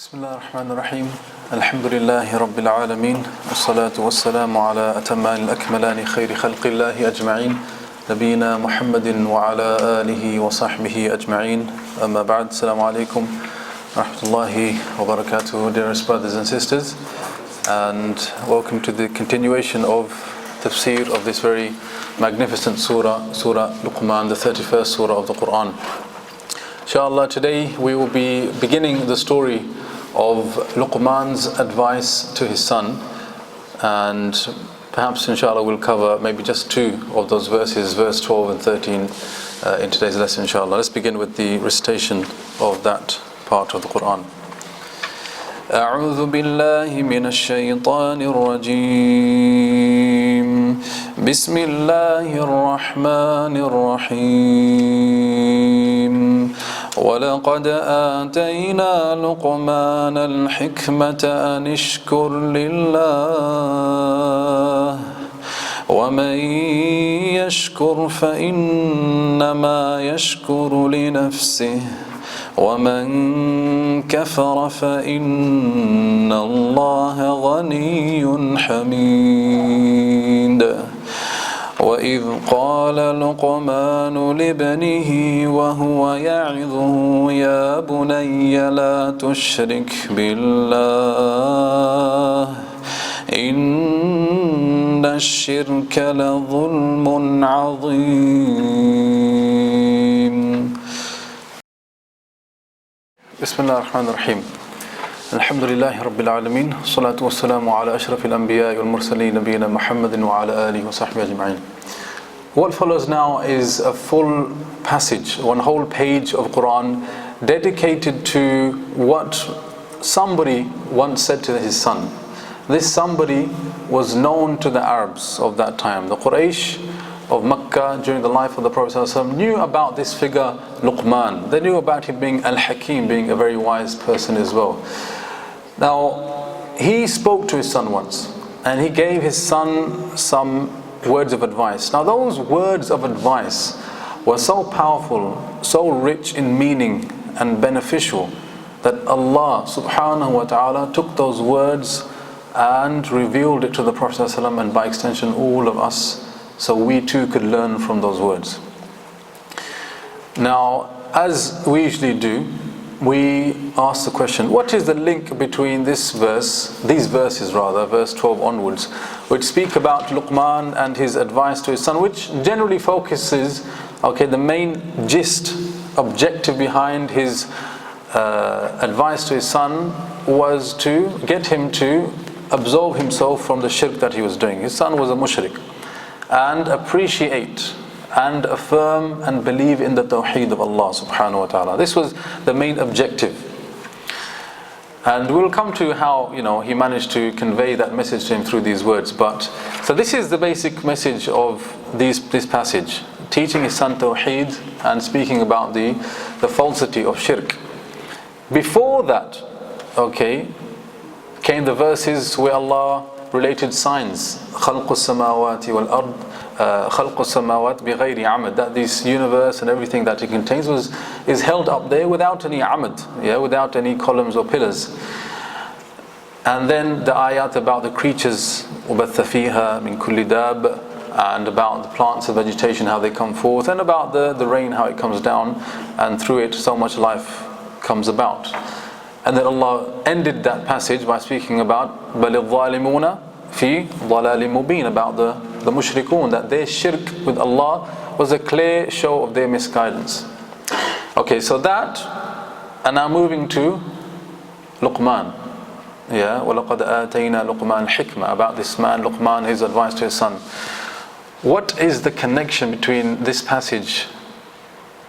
Bismillah ar-Rahman ar-Rahim. Alhamdulillahi Rabbil Alameen. Wassalatu wassalamu ala atamman al-akmalani khayri khalqillahi ajma'in. Nabiyyina Muhammadin wa ala alihi wa sahbihi ajma'in. Amma ba'd. Assalamu alaikum wa rahmatullahi wa barakatuh, dearest brothers and sisters. And welcome to the continuation of Tafsir of this very magnificent surah, Surah Luqman, the 31st surah of the Qur'an. Inshallah, today we will be beginning the story of Luqman's advice to his son, and perhaps inshallah we'll cover maybe just two of those verses, verse 12 and 13 in today's lesson inshallah. Let's begin with the recitation of that part of the Qur'an. أعوذ بالله من الشيطان الرجيم بسم الله الرحمن الرحيم ولقد آتينا لقمان الحكمة أن اشكر لله ومن يشكر فإنما يشكر لنفسه ومن كفر فإن الله غني حميد وإذ قال لقمان لابنه وهو يعظه يا بني لا تشرك بالله إن الشرك لظلم عظيم. Bismillah ar-Rahman ar-Rahim. Alhamdulillahi Rabbil Alameen. Salatu wassalamu ala ashrafil anbiya wal mursaleen nabiyyina Muhammadin wa ala alihi wa sahbihi ajma'in. What follows now is a full passage, one whole page of Quran dedicated to what somebody once said to his son. This somebody was known to the Arabs of that time. The Quraysh of Makkah during the life of the Prophet ﷺ knew about this figure Luqman. They knew about him being al-Hakim, being a very wise person as well. Now, he spoke to his son once, and he gave his son some words of advice. Now, those words of advice were so powerful, so rich in meaning and beneficial, that Allah subhanahu wa ta'ala took those words and revealed it to the Prophet ﷺ, and by extension all of us, so we too could learn from those words. Now, as we usually do, we ask the question, what is the link between these verses, verse 12 onwards, which speak about Luqman and his advice to his son, which generally focuses, the main gist, objective behind his advice to his son was to get him to absolve himself from the shirk that he was doing. His son was a mushrik, and appreciate and affirm and believe in the tawheed of Allah subhanahu wa ta'ala. This was the main objective. And we'll come to how he managed to convey that message to him through these words. So this is the basic message of this passage, teaching his son tawheed and speaking about the falsity of shirk. Before that, came the verses where Allah related signs, خلق السماوات والأرض خلق السماوات بغير عمد, that this universe and everything that it contains is held up there without any amad, without any columns or pillars. And then the ayat about the creatures, وبث فيها من كل داب, and about the plants and vegetation, how they come forth, and about the rain, how it comes down, and through it so much life comes about. And then Allah ended that passage by speaking about بَلِ الظَّالِمُونَ فِي ضَلَالٍ مُبِينٍ, about the mushrikun, that their shirk with Allah was a clear show of their misguidance. So that, and now moving to Luqman. وَلَقَدْ آتَيْنَا لُقْمَانَ الْحِكْمَةَ, about this man Luqman, his advice to his son. What is the connection between this passage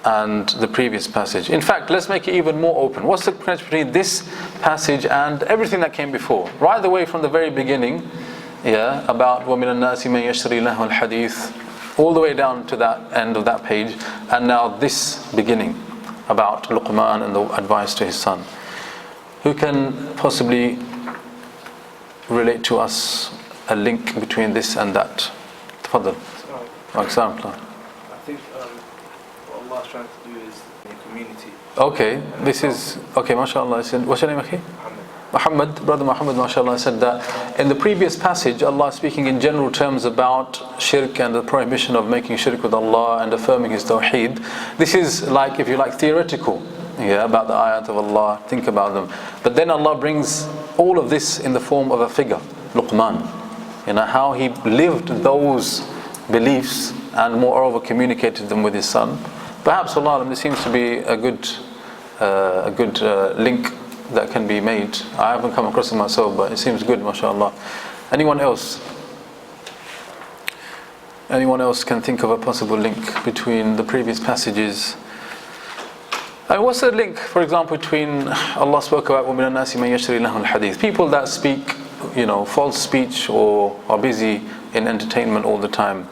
and the previous passage? In fact, let's make it even more open. What's the connection between this passage and everything that came before? Right the way from the very beginning, about وَمِنَ النَّاسِ مَنْ يَشْتَرِي لَهْوَ الْحَدِيثِ, all the way down to that end of that page, and now this beginning about Luqman and the advice to his son. Who can possibly relate to us a link between this and that? Tafadhal. I think what Allah's trying to do is the community. Okay, this is, okay, mashallah. What's your name, Akhi? Muhammad, brother Muhammad, mashallah, said that in the previous passage, Allah is speaking in general terms about shirk and the prohibition of making shirk with Allah and affirming His tawheed. This is like, if you like, theoretical, yeah, about the ayat of Allah, think about them. But then Allah brings all of this in the form of a figure, Luqmān. You know, how he lived those beliefs and moreover communicated them with his son. Perhaps, Allah, this seems to be a good link that can be made. I haven't come across it myself, but it seems good, mashallah. Anyone else? Anyone else can think of a possible link between the previous passages? And what's the link, for example, between Allah spoke about وَمِنَ النَّاسِ مَنْ يَشْتَرِي لَهُ الْحَدِيثِ, people that speak, you know, false speech or are busy in entertainment all the time,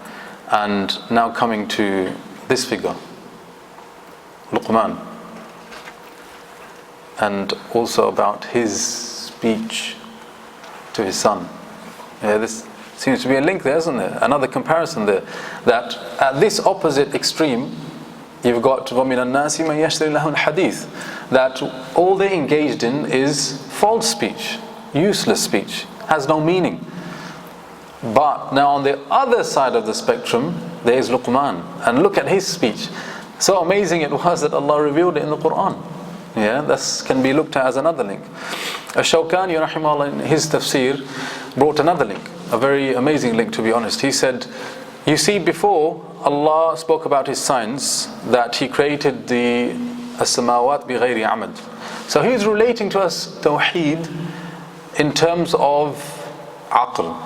and now coming to this figure, Luqmān, and also about his speech to his son. Yeah, this seems to be a link there, isn't there? Another comparison there, that at this opposite extreme, you've got وَمِنَ النَّاسِ مَنْ يَشْتَرِي لَهُ الْحَدِيثِ, that all they engaged in is false speech, useless speech, has no meaning. But now on the other side of the spectrum, there is Luqmān, and look at his speech. So amazing it was that Allah revealed it in the Qur'an. Yeah, that can be looked at as another link. Ash-Shawkani, rahimahullah, in his Tafsir, brought another link, a very amazing link, to be honest. He said, you see, before Allah spoke about His signs, that He created the as-samawat bighayri amad. So He's relating to us tawheed in terms of aql,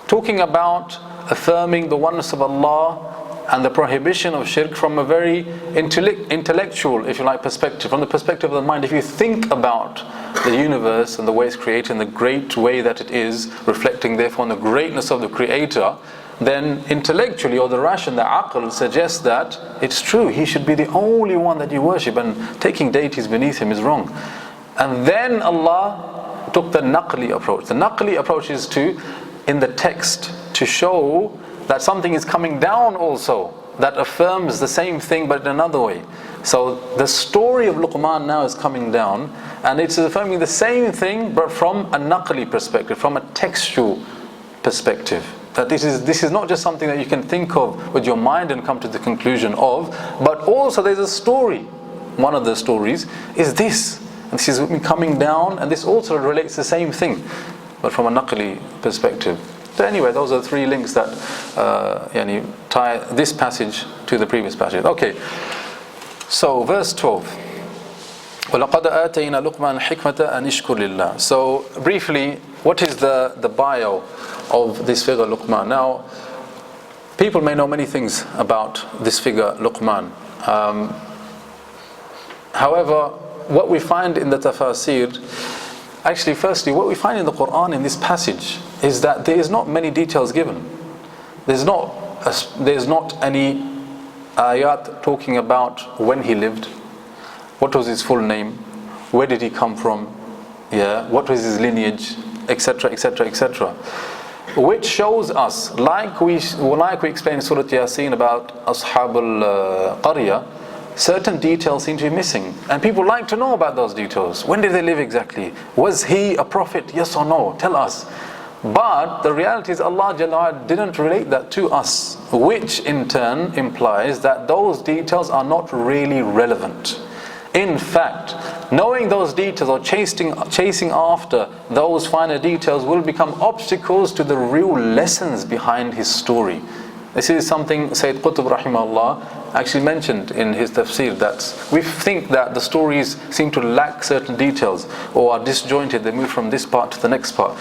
talking about affirming the oneness of Allah and the prohibition of shirk from a very intellectual, if you like, perspective, from the perspective of the mind. If you think about the universe and the way it's created and the great way that it is, reflecting therefore on the greatness of the Creator, then intellectually, or the ration, the aql, suggests that it's true, He should be the only one that you worship, and taking deities beneath Him is wrong. And then Allah took the naqli approach. The naqli approach is to, in the text, to show that something is coming down also that affirms the same thing but in another way. So the story of Luqmān now is coming down, and it's affirming the same thing but from a naqli perspective, from a textual perspective. That this is not just something that you can think of with your mind and come to the conclusion of, but also there's a story. One of the stories is this, and this is coming down, and this also relates the same thing but from a naqli perspective. So anyway, those are three links that tie this passage to the previous passage. Okay, so verse 12. وَلَقَدْ آتَيْنَا لُقْمَانَ الْحِكْمَةَ أَنِ اشْكُرْ لِلَّهِ. So briefly, what is the bio of this figure Luqmān? Now, people may know many things about this figure Luqmān. However, what we find in the Tafsīr, actually firstly, what we find in the Qur'an in this passage is that there is not many details given. There's not any ayat talking about when he lived, what was his full name, where did he come from, what was his lineage, etc., etc., etc. Which shows us, like we explained in Surah Yasin about Ashab al-Qarya, certain details seem to be missing, and people like to know about those details. When did they live exactly? Was he a prophet? Yes or no? Tell us. But the reality is Allah Jalla wa'ala didn't relate that to us, which in turn implies that those details are not really relevant. In fact, knowing those details or chasing after those finer details will become obstacles to the real lessons behind his story. This is something Sayyid Qutb rahimahullah actually mentioned in his tafsir, that we think that the stories seem to lack certain details or are disjointed, they move from this part to the next part.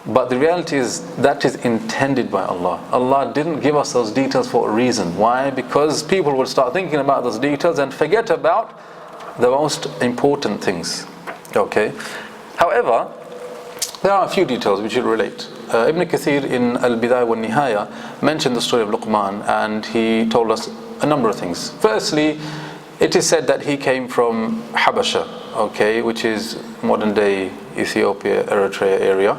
But the reality is that is intended by Allah. Allah didn't give us those details for a reason. Why? Because people will start thinking about those details and forget about the most important things. Okay. However, there are a few details which will relate. Ibn Kathir in al-Bidāyah wal-Nihāyah mentioned the story of Luqmān, and he told us a number of things. Firstly, it is said that he came from Habasha, okay, which is modern day Ethiopia, Eritrea area.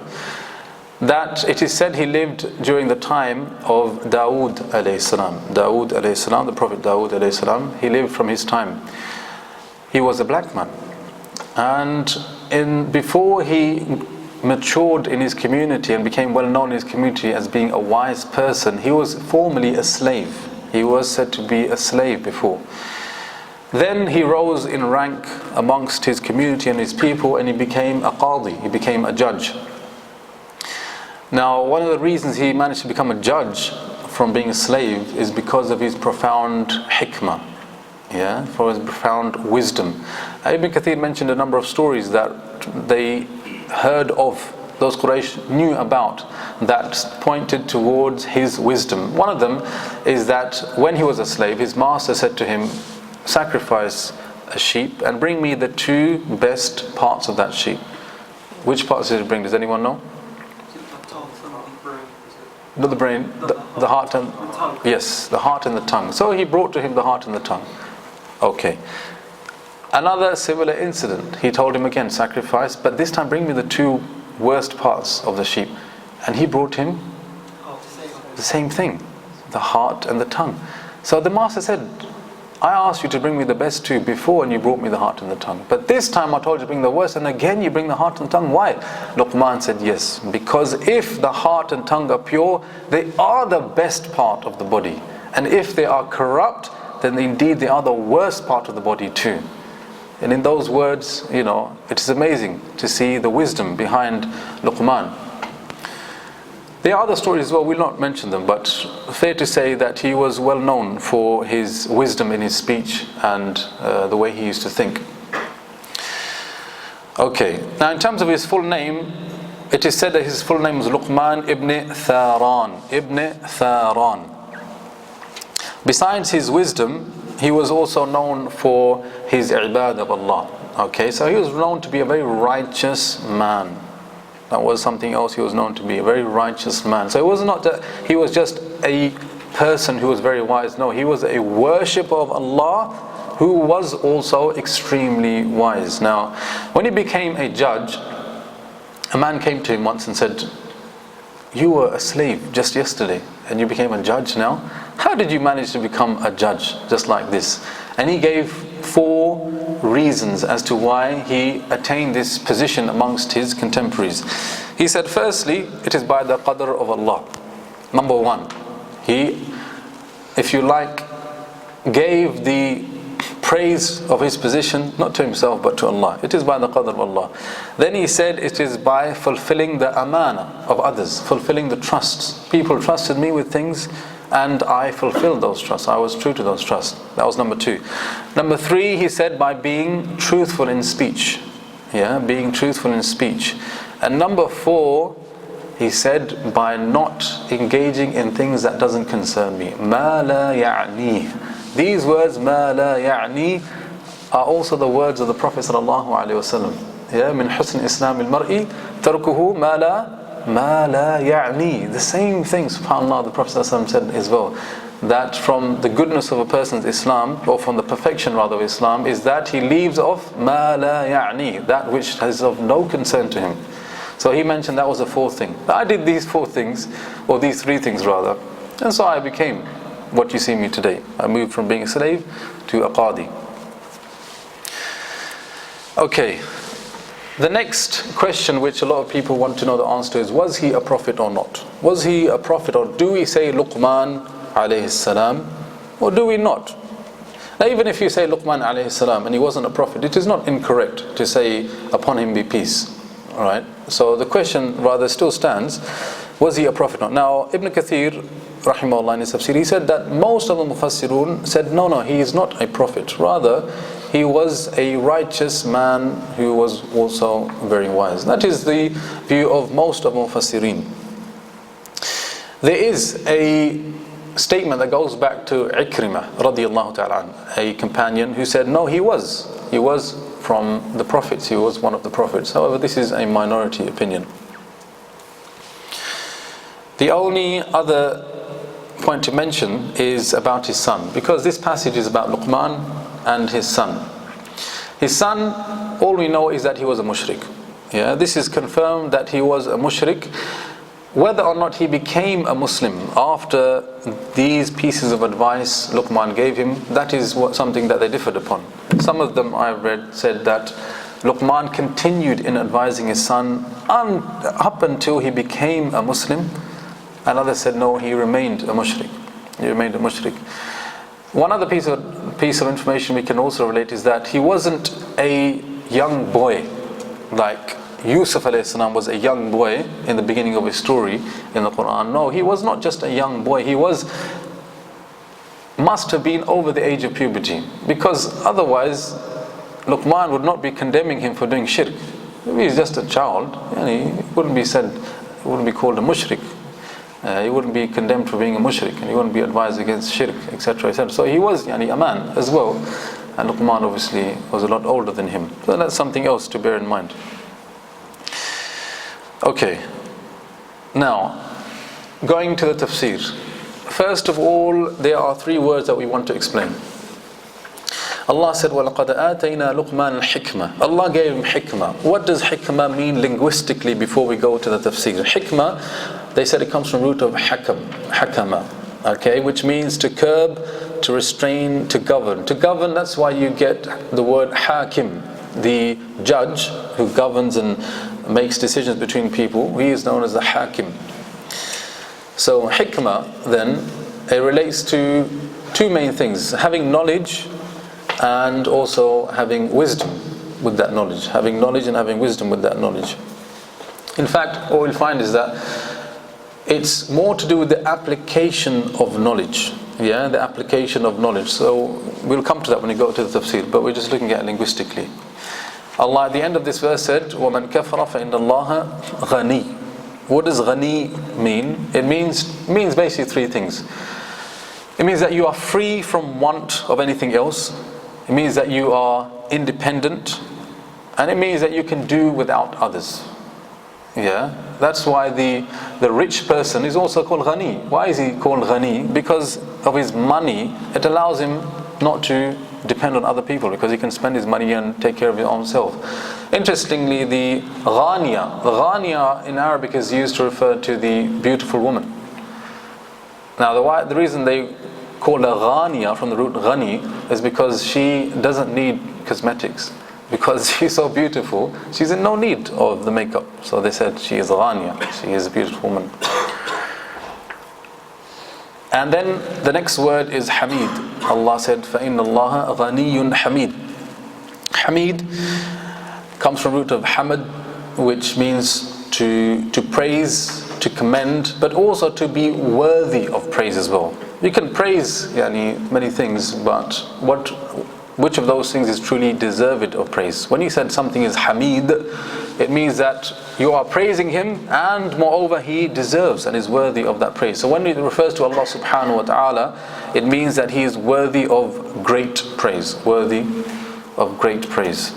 that it is said he lived during the time of Dawood alayhi salam. Dawood alayhi salam, the Prophet Dawood alayhi salam, he lived from his time. He was a black man, and before he matured in his community and became well known in his community as being a wise person, he was formerly a slave. He was said to be a slave before. Then he rose in rank amongst his community and his people, and he became a qadi, he became a judge. Now, one of the reasons he managed to become a judge from being a slave is because of his profound hikmah, for his profound wisdom. Ibn Kathir mentioned a number of stories that they heard of, those Quraysh knew about, that pointed towards his wisdom. One of them is that when he was a slave, his master said to him, sacrifice a sheep and bring me the two best parts of that sheep. Which parts did he bring? Does anyone know? Not the brain, the heart and the tongue. Yes, the heart and the tongue. So he brought to him the heart and the tongue. Okay. Another similar incident, he told him again, sacrifice, but this time bring me the two worst parts of the sheep. And he brought him the same thing, the heart and the tongue. So the master said, I asked you to bring me the best two before, and you brought me the heart and the tongue. But this time I told you to bring the worst, and again you bring the heart and tongue. Why? Luqmān said, yes, because if the heart and tongue are pure, they are the best part of the body. And if they are corrupt, then indeed they are the worst part of the body too. And in those words, it is amazing to see the wisdom behind Luqmān. There are other stories as well, we'll not mention them, but fair to say that he was well known for his wisdom in his speech and the way he used to think. Okay, now in terms of his full name, it is said that his full name was Luqmān ibn Tharan. Besides his wisdom, he was also known for his ibadah of Allah. Okay, so he was known to be a very righteous man. That was something else he was known to be, a very righteous man. So it was not that he was just a person who was very wise. No, he was a worshipper of Allah who was also extremely wise. Now, when he became a judge, a man came to him once and said, you were a slave just yesterday and you became a judge now? How did you manage to become a judge just like this? And he gave 4 reasons as to why he attained this position amongst his contemporaries. He said, firstly, it is by the qadr of Allah. Number 1, he, if you like, gave the praise of his position not to himself but to Allah. It is by the qadr of Allah. Then he said, it is by fulfilling the amana of others, fulfilling the trusts. People trusted me with things and I fulfilled those trusts. I was true to those trusts. That was number 2. Number 3, he said, by being truthful in speech. Being truthful in speech. And number 4, he said, by not engaging in things that doesn't concern me. مَا لَا يَعْنِي. These words, مَا لَا يَعْنِي, are also the words of the Prophet sallallahu alaihi wasallam. مِنْ حُسْنِ إِسْلَامِ الْمَرْءِ تَرْكُهُ مَا لَا يَعْنِي. The same thing, subhanAllah, the Prophet ﷺ said as well, that from the goodness of a person's Islam, or from the perfection rather of Islam, is that he leaves off مَا لَا يَعْنِي, that which is of no concern to him. So he mentioned that was the 4th thing. I did these 4 things, or these 3 things rather, and so I became what you see me today. I moved from being a slave to a qadi. Okay. The next question which a lot of people want to know the answer to is, was he a prophet or not? Was he a prophet, or do we say Luqmān alayhi salam, or do we not? Now even if you say Luqmān alayhi salam and he wasn't a prophet, it is not incorrect to say upon him be peace. Alright? So the question rather still stands, was he a prophet or not? Now Ibn Kathir rahimahullah in his Tafsir, he said that most of the Mufassirun said no, he is not a prophet. Rather, he was a righteous man who was also very wise. That is the view of most of Mufassirin. There is a statement that goes back to Ikrimah radiyallahu ta'ala, a companion who said no, he was from the prophets, he was one of the prophets. However, this is a minority opinion. The only other point to mention is about his son, because this passage is about Luqmān and his son. His son, all we know is that he was a mushrik. This is confirmed that he was a mushrik, whether or not he became a Muslim after these pieces of advice Luqman gave him, that is something that they differed upon. Some of them I've read said that Luqman continued in advising his son up until he became a Muslim, and others said no, he remained a mushrik. He remained a mushrik. One other piece of information we can also relate is that he wasn't a young boy like Yusuf alayhi salam was a young boy in the beginning of his story in the Quran. No, he was not just a young boy. He must have been over the age of puberty, because otherwise Luqman would not be condemning him for doing shirk. If he's just a child, he wouldn't be called a mushrik. He wouldn't be condemned for being a mushrik, and he wouldn't be advised against shirk, etc., etc. So he was a man as well, and Luqman obviously was a lot older than him. So that's something else to bear in mind. Okay, now going to the tafsir. First of all, there are three words that we want to explain. Allah said, وَلَقَدْ آتَيْنَا لُقْمَانَ الْحِكْمَةِ. Allah gave him hikmah. What does hikmah mean linguistically before we go to the tafsir? Hikmah, they said it comes from root of hakama, okay, which means to curb, to restrain, to govern. To govern, that's why you get the word hakim, the judge who governs and makes decisions between people. He is known as the hakim. So hikmah then, it relates to two main things: having knowledge and also having wisdom with that knowledge. Having knowledge and having wisdom with that knowledge. In fact, what we'll find is that it's more to do with the application of knowledge. Yeah, the application of knowledge. So we'll come to that when we go to the tafsir, but we're just looking at it linguistically. Allah at the end of this verse said, وَمَنْ كَفَرَ فَإِنَّ اللَّهَ غَنِيٌّ. What does ghani mean? It means basically three things. It means that you are free from want of anything else. It means that you are independent, and it means that you can do without others. Yeah, that's why the rich person is also called ghani. Why is he called ghani? Because of his money, it allows him not to depend on other people, because he can spend his money and take care of his own self. Interestingly, the ghaniya in Arabic is used to refer to the beautiful woman. Now the reason they call her ghaniya from the root ghani is because she doesn't need cosmetics. Because she's so beautiful, she's in no need of the makeup. So they said she is ghaniya, she is a beautiful woman. And then the next word is hamid. Allah said, فَإِنَّ اللَّهَ غَنِيٌّ حَمِيدٌ. Hamid comes from root of hamad, which means to praise, to commend, but also to be worthy of praise as well. You can praise many things, but which of those things is truly deserved of praise? When he said something is hamid, it means that you are praising him, and moreover he deserves and is worthy of that praise. So when it refers to Allah subhanahu wa ta'ala, it means that he is worthy of great praise. Worthy of great praise.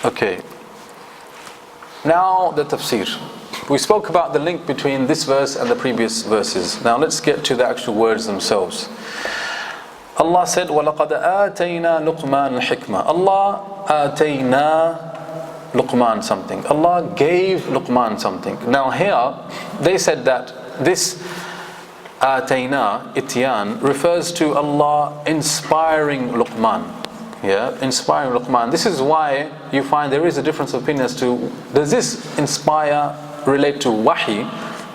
Okay. Now the tafsir. We spoke about the link between this verse and the previous verses. Now let's get to the actual words themselves. Allah said, وَلَقَدْ آتَيْنَا لُقْمَانَ الْحِكْمَةِ. Allah آتَيْنَا Luqman something. Allah gave Luqman something. Now here, they said that this آتَيْنَا, ityan, refers to Allah inspiring Luqman. Yeah, inspiring Luqman. This is why you find there is a difference of opinion as to, does this inspire relate to wahi,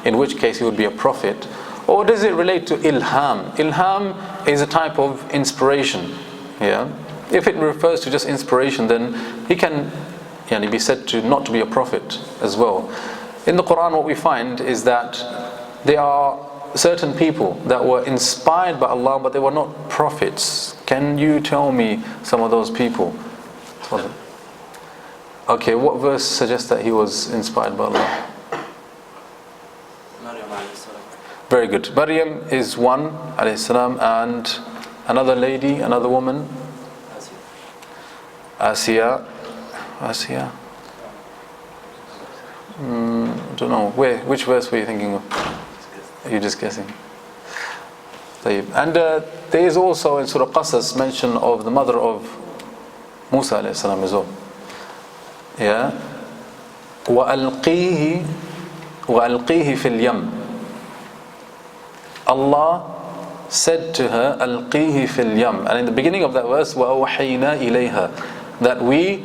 in which case he would be a prophet, or does it relate to ilham? Ilham is a type of inspiration. Yeah, if it refers to just inspiration, then he can be said to not to be a prophet as well. In the Quran, what we find is that there are certain people that were inspired by Allah, but they were not prophets. Can you tell me some of those people? Okay, what verse suggests that he was inspired by Allah? Very good. Maryam is one, alayhi salam, and another lady, another woman, Asiya. I don't know. Which verse were you thinking of? Are you just guessing? And there is also in Surah Qasas mention of the mother of Musa alayhi salam as well. Yeah. وَأَلْقِيهِ وَأَلْقِيهِ فِي الْيَمِّ. Allah said to her, أَلْقِيهِ فِي الْيَمِّ. And in the beginning of that verse, وَأَوْحَيْنَا إِلَيْهَا, that we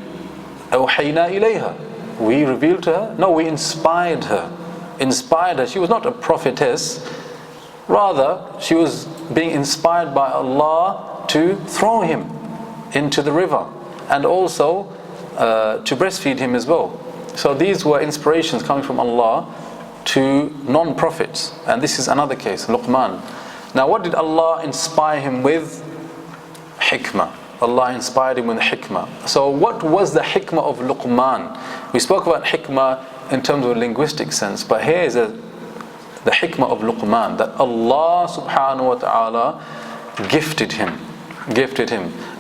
أَوْحَيْنَا إِلَيْهَا, we revealed to her. No, we inspired her. Inspired her. She was not a prophetess. Rather, she was being inspired by Allah to throw him into the river, and also to breastfeed him as well. So these were inspirations coming from Allah to non-prophets. And this is another case, Luqmān. Now what did Allah inspire him with? Hikmah. Allah inspired him with Hikmah. So what was the Hikmah of Luqmān? We spoke about Hikmah in terms of a linguistic sense, but here is the Hikmah of Luqmān, that Allah subhanahu wa ta'ala gifted him.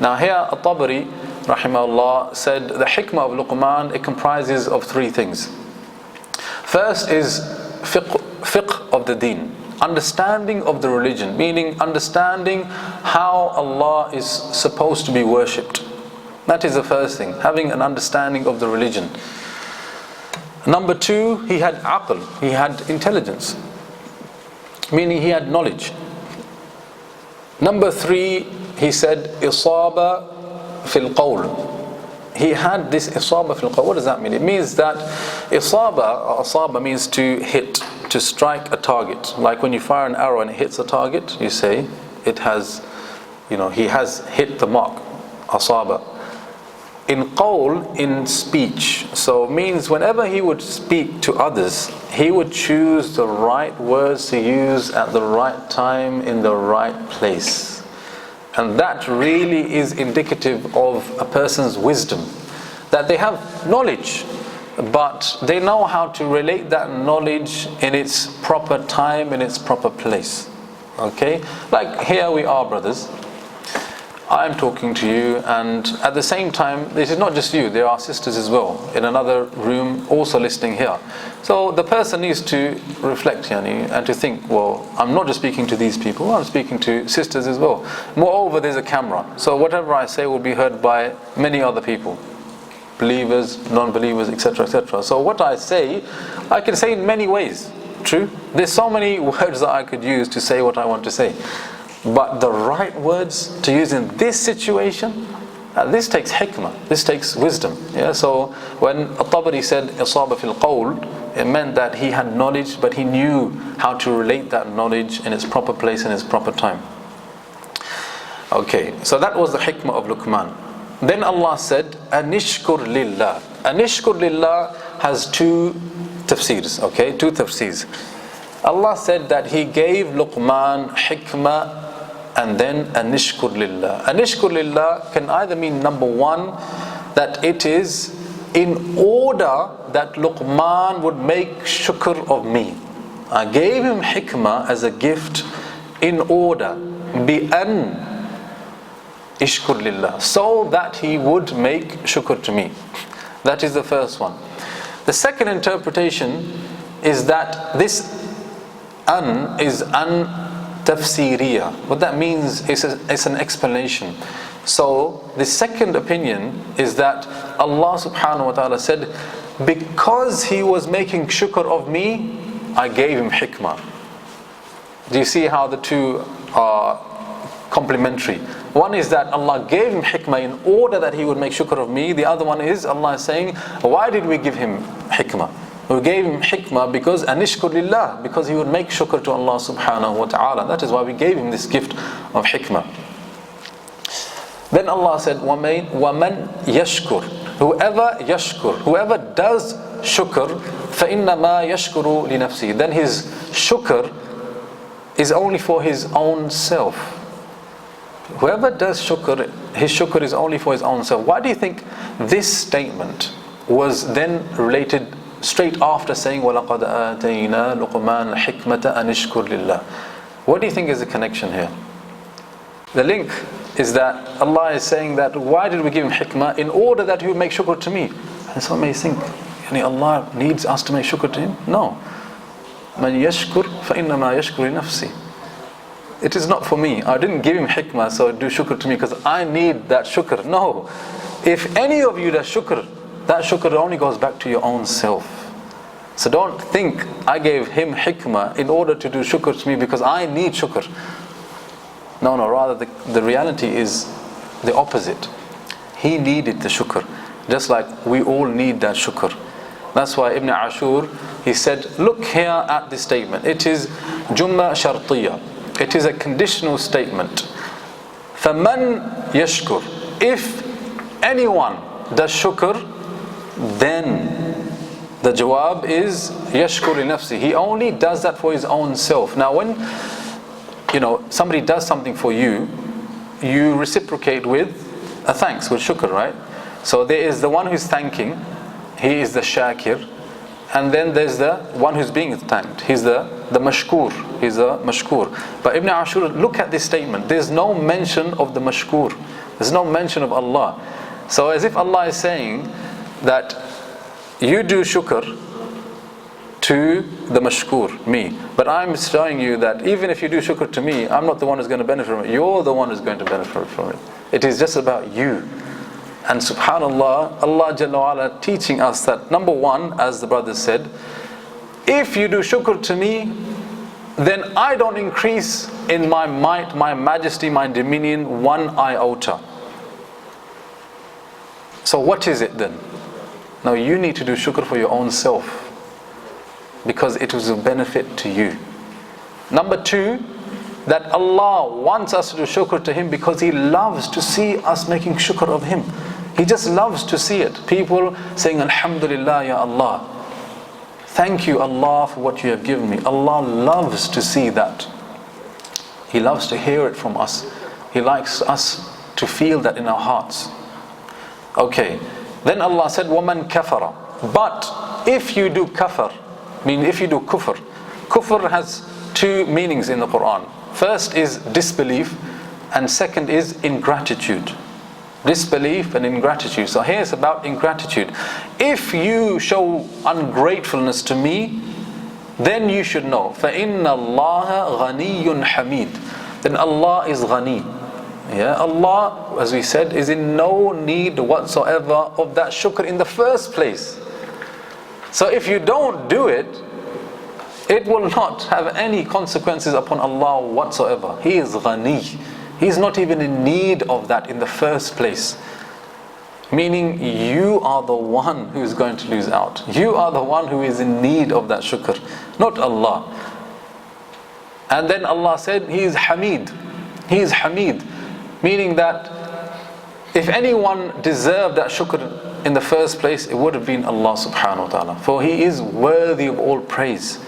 Now here al-Tabari rahimahullah said the Hikmah of Luqmān, it comprises of three things. First is fiqh of the deen, understanding of the religion, meaning understanding how Allah is supposed to be worshipped. That is the first thing, having an understanding of the religion. Number two, he had aql, he had intelligence, meaning he had knowledge. Number three, he said isaba fil qawl. He had this isaba fil qawl. What does that mean? It means that asaba means to hit, to strike a target. Like when you fire an arrow and it hits a target, you say it has, he has hit the mark. Asaba. In qawl, in speech. So it means whenever he would speak to others, he would choose the right words to use at the right time in the right place. And that really is indicative of a person's wisdom, that they have knowledge, but they know how to relate that knowledge in its proper time, in its proper place. Okay? Like here we are, brothers. I'm talking to you, and at the same time, this is not just you, there are sisters as well in another room also listening here. So the person needs to reflect, and to think, well, I'm not just speaking to these people, I'm speaking to sisters as well. Moreover, there's a camera, so whatever I say will be heard by many other people, believers, non-believers, etc., etc. So what I say, I can say in many ways. True? There's so many words that I could use to say what I want to say. But the right words to use in this situation, this takes hikmah, this takes wisdom. Yeah. So when al-Tabari said isaba fil qawl, it meant that he had knowledge, but he knew how to relate that knowledge in its proper place and its proper time. Okay, so that was the hikmah of Luqmān. Then Allah said, Anishkur lillah. Anishkur lillah has two tafsirs, okay, two tafsirs. Allah said that He gave Luqmān hikmah and then Anishkur lillah. Anishkur lillah can either mean, number one, that it is in order that Luqmān would make shukr of me. I gave him hikmah as a gift in order, bi-an ishkur lillah, so that he would make shukr to me. That is the first one. The second interpretation is that this an is an tafsiriya. What that means is it's an explanation. So the second opinion is that Allah subhanahu wa ta'ala said, because he was making shukr of me, I gave him hikmah. Do you see how the two are complementary? One is that Allah gave him hikmah in order that he would make shukr of me. The other one is Allah is saying, why did we give him hikmah? We gave him hikmah because anishkur lillah, because he would make shukr to Allah subhanahu wa ta'ala. That is why we gave him this gift of hikmah. Then Allah said, وَمَنْ يَشْكُرْ, whoever does shukr, فَإِنَّمَا يَشْكُرُ لِنَفْسِهِ, then his shukr is only for his own self. Whoever does shukr, his shukr is only for his own self. Why do you think this statement was then related straight after saying وَلَقَدْ آتَيْنَا لُقْمَانَ الْحِكْمَةَ أَنِ اشْكُرْ لِلَّهِ? What do you think is the connection here? The link is that Allah is saying that why did we give him hikmah? In order that he would make shukr to me. And some may think, Allah needs us to make shukr to him? No. مَنْ يَشْكُرْ فَإِنَّمَا يَشْكُرْ لِنَفْسِهِ. It is not for me. I didn't give him hikmah so do shukr to me because I need that shukr. No. If any of you does shukr, that shukr only goes back to your own self. So don't think I gave him hikmah in order to do shukr to me because I need shukr. No, rather the reality is the opposite. He needed the shukr, just like we all need that shukr. That's why Ibn Āshūr, he said, look here at this statement. It is jumla shartiyya. It is a conditional statement. فَمَنْ يَشْكُرْ, if anyone does shukr, then the jawab is yashkur li nafsi. He only does that for his own self. Now when somebody does something for you, you reciprocate with a thanks, with shukr, right? So there is the one who's thanking, he is the shakir, and then there's the one who's being thanked, he's the mashkur, he's the mashkur. But Ibn Āshūr, look at this statement, there's no mention of the mashkur, there's no mention of Allah. So as if Allah is saying that you do shukr to the mashkur, me, but I'm showing you that even if you do shukr to me, I'm not the one who's going to benefit from it, you're the one who's going to benefit from it. It is just about you. And subhanallah, Allah Jalla wa Ala teaching us that, number one, as the brother said, if you do shukr to me, then I don't increase in my might, my majesty, my dominion one iota. So what is it then? Now you need to do shukr for your own self, because it was a benefit to you. Number two, that Allah wants us to do shukr to Him because He loves to see us making shukr of Him. He just loves to see it. People saying, Alhamdulillah, Ya Allah. Thank you, Allah, for what you have given me. Allah loves to see that. He loves to hear it from us. He likes us to feel that in our hearts. Okay. Then Allah said, وَمَنْ كَفَرَ. But if you do kafar, meaning if you do kufr. Kufr has two meanings in the Qur'an. First is disbelief, and second is ingratitude. Disbelief and ingratitude. So here it's about ingratitude. If you show ungratefulness to me, then you should know, فَإِنَّ اللَّهَ غَنِيٌّ حَمِيدٌ. Then Allah is ghani. Yeah, Allah, as we said, is in no need whatsoever of that shukr in the first place. So if you don't do it, it will not have any consequences upon Allah whatsoever. He is ghani. He's not even in need of that in the first place. Meaning you are the one who is going to lose out. You are the one who is in need of that shukr, not Allah. And then Allah said, He is Hamid. He is Hamid. Meaning that if anyone deserved that shukr in the first place, it would have been Allah subhanahu wa ta'ala. For He is worthy of all praise.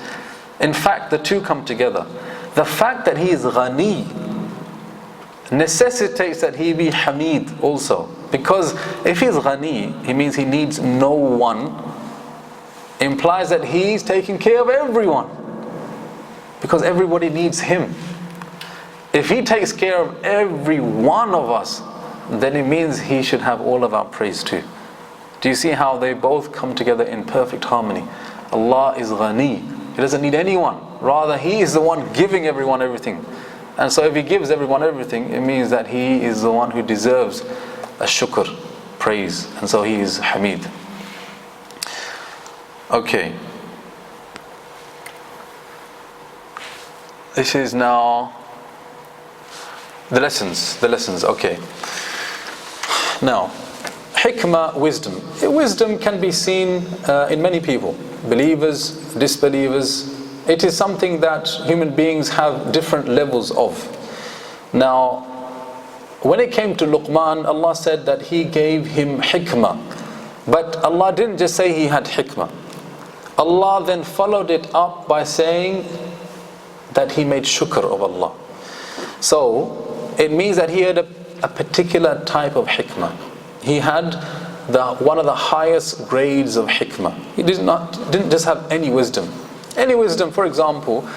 In fact, the two come together. The fact that He is ghani necessitates that He be Hamid also. Because if He's ghani, it means He needs no one. Implies that He's taking care of everyone. Because everybody needs Him. If He takes care of every one of us, then it means He should have all of our praise too. Do you see how they both come together in perfect harmony? Allah is ghani. He doesn't need anyone. Rather, He is the one giving everyone everything. And so if He gives everyone everything, it means that He is the one who deserves a shukr, praise. And so He is Hamid. Okay. This is now the lessons, okay. Now, hikmah, wisdom. Wisdom can be seen in many people, believers, disbelievers. It is something that human beings have different levels of. Now, when it came to Luqmān, Allah said that He gave him hikmah. But Allah didn't just say he had hikmah. Allah then followed it up by saying that he made shukr of Allah. So, it means that he had a particular type of hikmah. He had one of the highest grades of hikmah. He didn't just have any wisdom. Any wisdom, for example,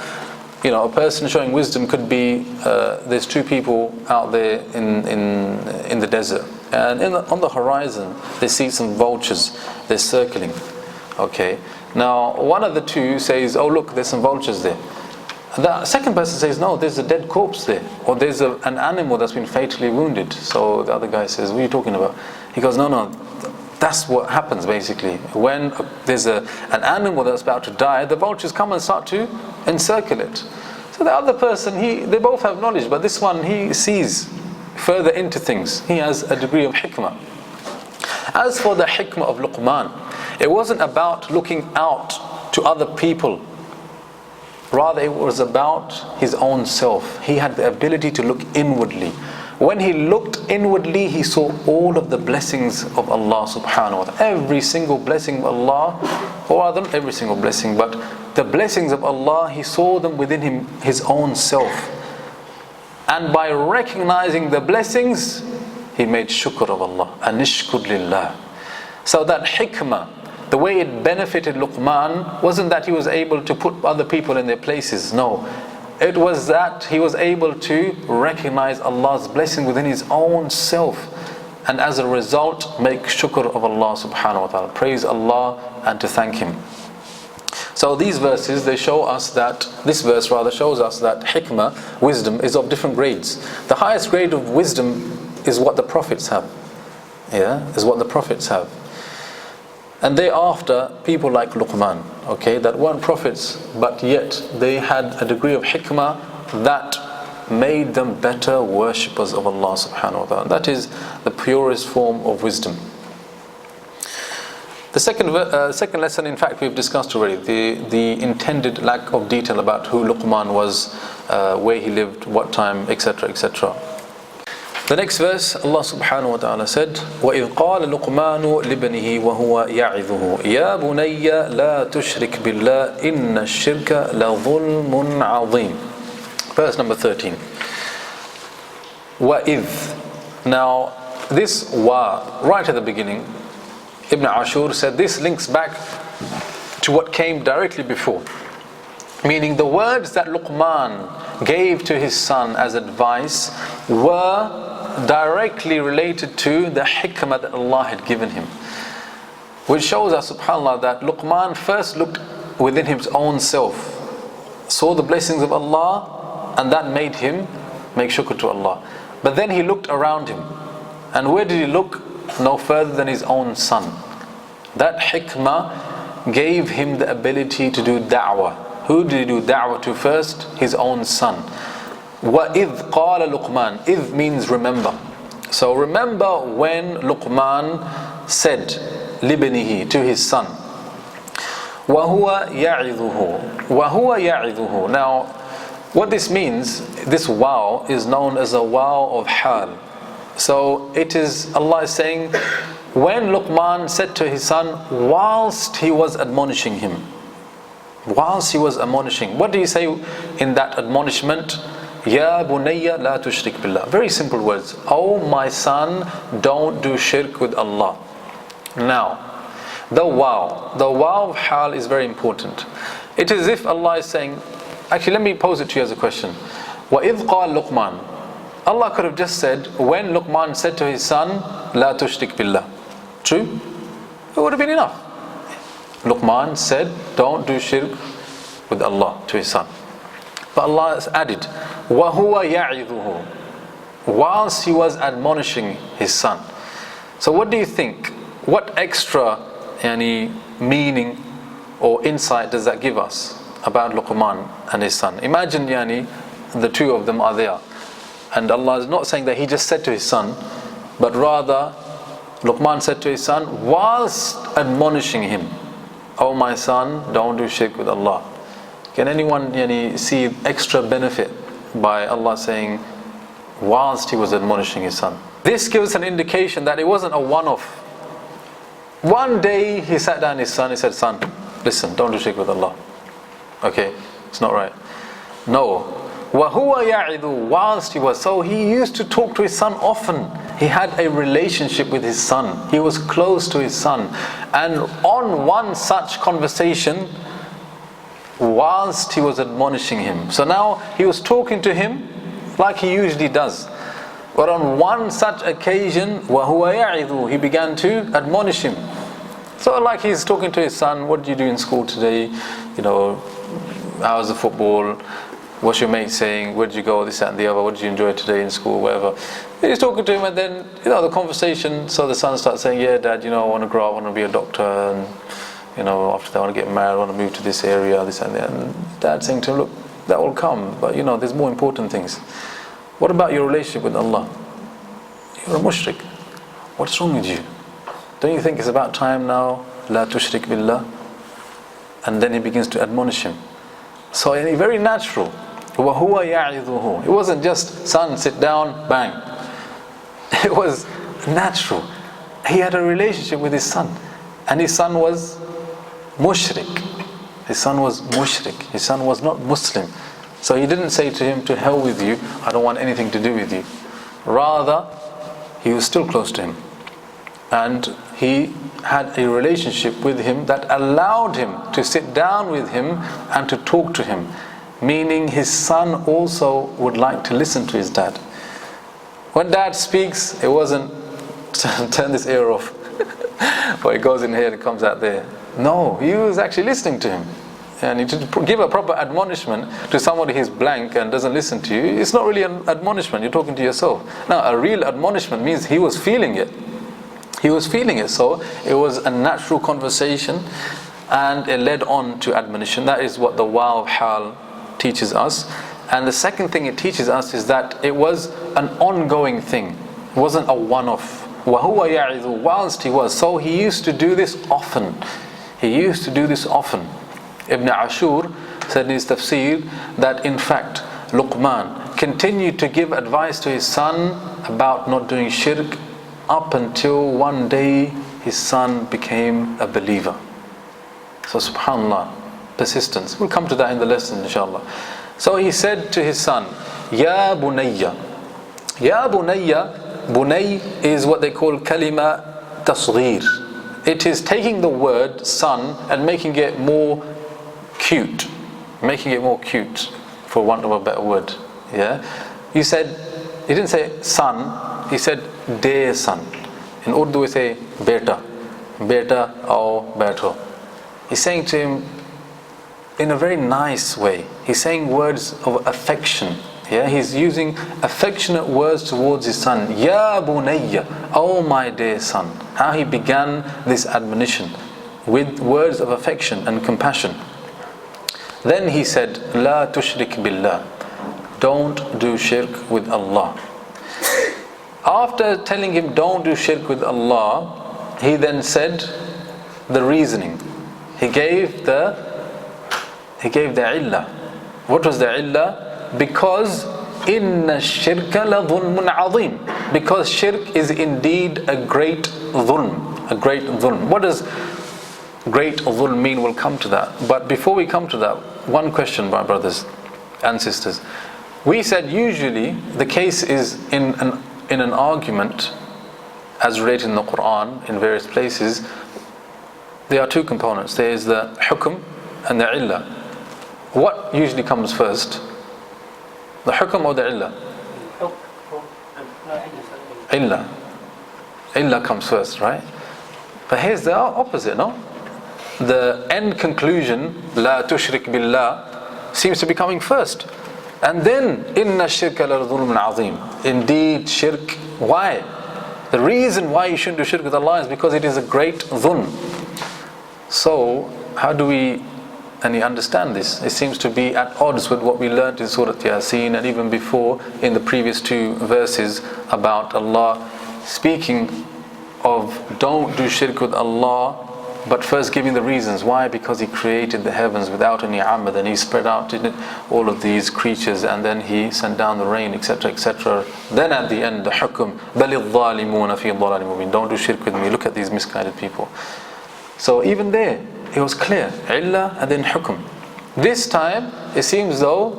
a person showing wisdom could be, there's two people out there in the desert, and on the horizon they see some vultures, they're circling. Okay, now one of the two says, oh look, there's some vultures there. The second person says, no, there's a dead corpse there, or there's an animal that's been fatally wounded. So the other guy says, what are you talking about? He goes, no, That's what happens basically. When there's an animal that's about to die, the vultures come and start to encircle it. So the other person, they both have knowledge, but this one, he sees further into things. He has a degree of hikmah. As for the hikmah of Luqman, it wasn't about looking out to other people. Rather, it was about his own self. He had the ability to look inwardly. When he looked inwardly, he saw all of the blessings of Allah subhanahu wa ta'ala. Every single blessing of Allah, or rather, every single blessing, but the blessings of Allah, he saw them within him, his own self. And by recognizing the blessings, he made shukr of Allah. Anishkur lillah. So that hikmah, the way it benefited Luqman, wasn't that he was able to put other people in their places. No. It was that he was able to recognize Allah's blessing within his own self, and as a result make shukr of Allah subhanahu wa ta'ala, praise Allah and to thank him. So these verses, they show us that, this verse rather shows us that hikmah, wisdom, is of different grades. The highest grade of wisdom is what the prophets have. Is what the prophets have. And thereafter, people like Luqman, that weren't prophets, but yet they had a degree of hikmah that made them better worshippers of Allah subhanahu wa ta'ala. That is the purest form of wisdom. The second lesson, in fact, we've discussed already, the intended lack of detail about who Luqman was, where he lived, what time, etc., etc. The next verse, Allah subhanahu wa ta'ala said, وَإِذْ قَالَ لُقْمَانُ لِبْنِهِ وَهُوَ يَعِظُهُ يَا بُنَيَّ لَا تُشْرِكْ بِاللَّهِ إِنَّ الشِّرْكَ لَظُلْمٌ عَظِيمٌ. Verse number 13. وَإِذْ. Now, this wa, right at the beginning, Ibn Āshūr said this links back to what came directly before. Meaning the words that Luqman gave to his son as advice were directly related to the hikmah that Allah had given him, which shows us, subhanAllah, that Luqman first looked within his own self, saw the blessings of Allah, and that made him make shukr to Allah. But then he looked around him, and where did he look? No further than his own son. That hikmah gave him the ability to do dawah. Who did he do da'wah to first? His own son. وَإِذْ قَالَ لُقْمَانَ. إِذْ means remember. So remember when Luqman said لِبْنِهِ, to his son. وَهُوَ يَعِظُهُ. وَهُوَ يَعِظُهُ. Now, what this means, this wow is known as a wow of hal. So it is, Allah is saying, when Luqman said to his son, whilst he was admonishing him. Whilst he was admonishing, what do you say in that admonishment? Ya bunayya la tushrik billah. Very simple words. Oh my son, don't do shirk with Allah. Now, the wow of hal is very important. It is as if Allah is saying, actually let me pose it to you as a question. وَإِذْ قَالَ Luqman. Allah could have just said, when Luqman said to his son, la tushrik billah. True? It would have been enough. Luqman said, don't do shirk with Allah to his son. But Allah has added, وَهُوَ يَعِظُهُ. Whilst he was admonishing his son. So what do you think? What extra meaning or insight does that give us about Luqman and his son? Imagine the two of them are there. And Allah is not saying that he just said to his son, but rather Luqman said to his son whilst admonishing him, oh my son, don't do shirk with Allah. Can anyone see extra benefit by Allah saying whilst he was admonishing his son? This gives an indication that it wasn't a one-off. One day he sat down his son, he said, son, listen, don't do shirk with Allah. Okay, it's not right. No. وَهُوَ يَعِظُ. Whilst he was, so he used to talk to his son often. He had a relationship with his son. He was close to his son. And on one such conversation, whilst he was admonishing him. So now he was talking to him like he usually does. But on one such occasion, وَهُوَ يَعِظُ, he began to admonish him. So like he's talking to his son, what did you do in school today? How's the football? What's your mate saying? Where did you go? This, that and the other. What did you enjoy today in school? Whatever. He's talking to him, and then, the conversation, so the son starts saying, yeah, Dad, I want to grow up, I want to be a doctor, and, after that I want to get married, I want to move to this area, this and that. And Dad's saying to him, look, that will come, but, there's more important things. What about your relationship with Allah? You're a mushrik. What's wrong with you? Don't you think it's about time now? La tushrik billah. And then he begins to admonish him. So very natural. وَهُوَ يَعِظُهُ. It wasn't just, son, sit down, bang. It was natural. He had a relationship with his son. And his son was mushrik. His son was mushrik. His son was not Muslim. So he didn't say to him, to hell with you, I don't want anything to do with you. Rather, he was still close to him. And he had a relationship with him that allowed him to sit down with him and to talk to him. Meaning his son also would like to listen to his dad. When dad speaks, it wasn't, turn this ear off, or it goes in here and it comes out there. No, he was actually listening to him. And to give a proper admonishment to somebody who's blank and doesn't listen to you, it's not really an admonishment, you're talking to yourself. Now, a real admonishment means he was feeling it. He was feeling it, so it was a natural conversation and it led on to admonition. That is what the wow of hal teaches us. And the second thing it teaches us is that it was an ongoing thing. It wasn't a one-off. وَهُوَ يَعِظُ. Whilst he was. So he used to do this often. He used to do this often. Ibn Āshūr said in his Tafsir that in fact Luqmān continued to give advice to his son about not doing shirk up until one day his son became a believer. So subhanallah, persistence. We'll come to that in the lesson inshallah. So he said to his son, Ya bunayya. Ya bunayya, bunay is what they call kalima tasghir. It is taking the word son and making it more cute. Making it more cute, for want of a better word. Yeah? He didn't say son, he said dear son. In Urdu we say beta. Beta or beto. He's saying to him in a very nice way. He's saying words of affection. Yeah, he's using affectionate words towards his son. Ya bunayya, oh my dear son. How he began this admonition with words of affection and compassion. Then he said, La tushrik billah. Don't do shirk with Allah. After telling him don't do shirk with Allah, he then said the reasoning. He gave the illah. What was the illah? Because inna shirka la dhulmun azim. Because shirk is indeed a great dhulm. A great dhulm. What does great dhulm mean? We'll come to that. But before we come to that, one question, my brothers and sisters. We said usually the case is in an argument as related in the Qur'an in various places. There are two components. There is the hukm and the illah. What usually comes first? The hukm or the illah? Illah. Illah comes first, right? But here's the opposite, no? The end conclusion, La tushrik billah, seems to be coming first. And then, Inna shirka la dhulmun azim. Indeed, shirk. Why? The reason why you shouldn't do shirk with Allah is because it is a great dhulm. So, how do we understand this? It seems to be at odds with what we learned in Surah Yasin and even before in the previous two verses about Allah speaking of don't do shirk with Allah, but first giving the reasons. Why? Because He created the heavens without any amad, and He spread out all of these creatures, and then He sent down the rain, etc., etc. Then at the end, the hukm, بَلِ الظَّالِمُونَ فِي ضَلَالٍ مُبِينٍ. Don't do shirk with me, look at these misguided people. So even there, it was clear, illah and then hukm. This time, it seems though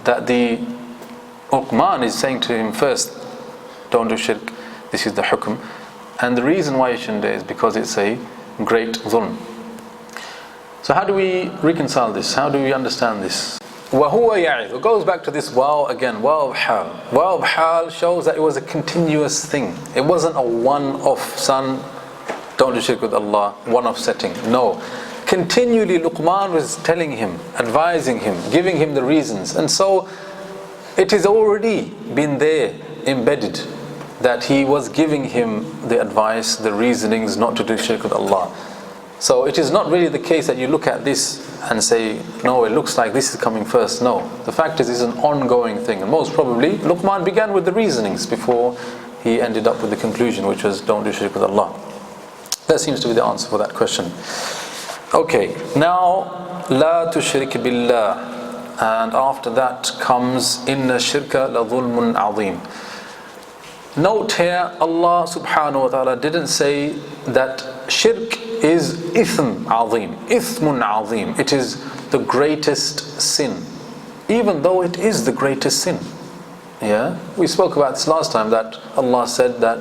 that the Luqmān is saying to him first, don't do shirk, this is the hukm. And the reason why you shouldn't do it is because it's a great dhulm. So how do we reconcile this? How do we understand this? وَهُوَ يَعِظُ. It goes back to this wow again, wow of hal. Wow of hal shows that it was a continuous thing. It wasn't a one-off, son, don't do shirk with Allah, one-off setting. No. continually Luqmān was telling him, advising him, giving him the reasons. And so it is already been there, embedded, that he was giving him the advice, the reasonings not to do shirk with Allah. So it is not really the case that you look at this and say, no, it looks like this is coming first. No, the fact is, it's an ongoing thing. And most probably, Luqmān began with the reasonings before he ended up with the conclusion, which was, don't do shirk with Allah. That seems to be the answer for that question. Okay, now, la tushrik billah. And after that comes, inna shirka la dhulmun azim. Note here, Allah subhanahu wa ta'ala didn't say that shirk is ithm azim, ithmun azim. It is the greatest sin, even though it is the greatest sin. Yeah, we spoke about this last time, that Allah said that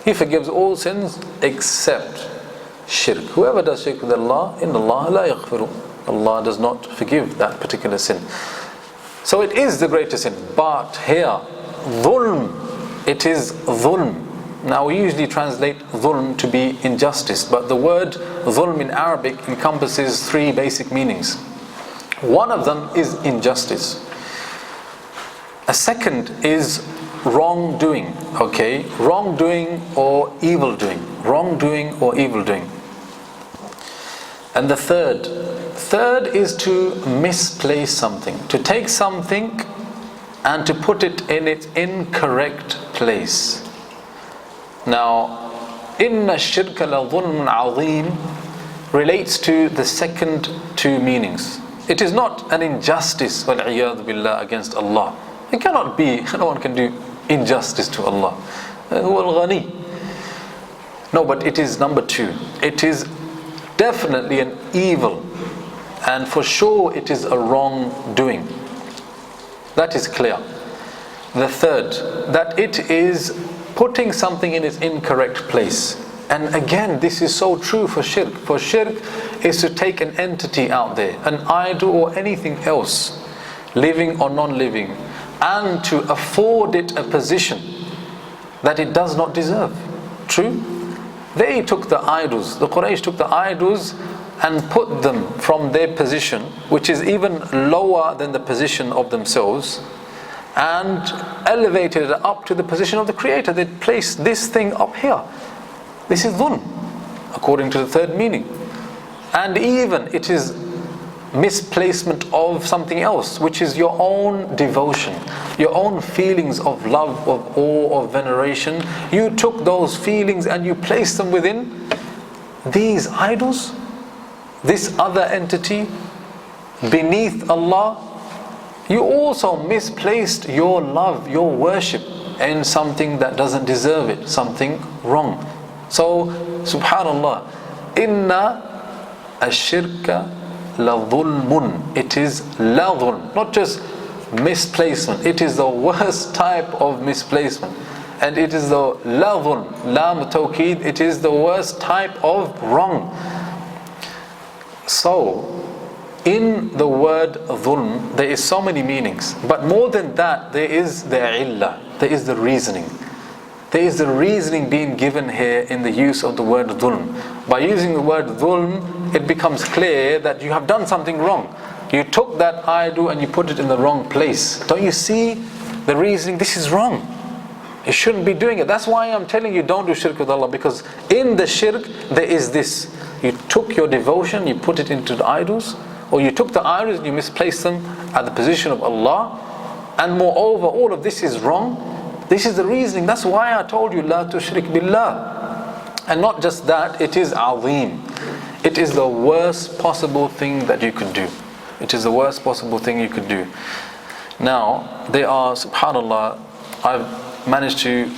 He forgives all sins except shirk. Whoever does shirk with Allah, inna Allah la yaghfiru. Allah does not forgive that particular sin. So it is the greatest sin. But here, dhulm, it is dhulm. Now we usually translate dhulm to be injustice, but the word dhulm in Arabic encompasses three basic meanings. One of them is injustice. A second is wrongdoing, okay? Wrongdoing or evil doing. Wrongdoing or evil doing. And the third is to misplace something, to take something and to put it in its incorrect place. Now, inna shirka la dhulmun azim relates to the second two meanings. It is not an injustice, wal-'iyadhu billah, against Allah. It cannot be, no one can do injustice to Allah. Huwa al-ghani. No, but it is number two. It is definitely an evil, and for sure it is a wrongdoing. That is clear. The third, that it is putting something in its incorrect place. And again, this is so true for shirk. For shirk is to take an entity out there, an idol or anything else, living or non-living, and to afford it a position that it does not deserve. True? They took the idols, the Quraysh took the idols and put them from their position, which is even lower than the position of themselves, and elevated it up to the position of the Creator. They placed this thing up here. This is dhulm, according to the third meaning. And even it is misplacement of something else, which is your own devotion, your own feelings of love, of awe, of veneration. You took those feelings and you placed them within these idols, this other entity beneath Allah. You also misplaced your love, your worship in something that doesn't deserve it, something wrong. So, subhanallah, inna ash-shirka la dhulmun. It is la dhulm, not just misplacement. It is the worst type of misplacement. And it is the la dhulm, lam tawqeed, it is the worst type of wrong. So, in the word dhulm, there is so many meanings. But more than that, there is the illah, there is the reasoning. There is the reasoning being given here in the use of the word dhulm. By using the word dhulm, it becomes clear that you have done something wrong. You took that idol and you put it in the wrong place. Don't you see the reasoning? This is wrong. You shouldn't be doing it. That's why I'm telling you, don't do shirk with Allah, because in the shirk there is this. You took your devotion, you put it into the idols, or you took the idols and you misplaced them at the position of Allah. And moreover, all of this is wrong. This is the reasoning. That's why I told you, la tushrik billah. And not just that, it is azim. It is the worst possible thing that you could do. It is the worst possible thing you could do. Now, there are, subhanallah, I've managed to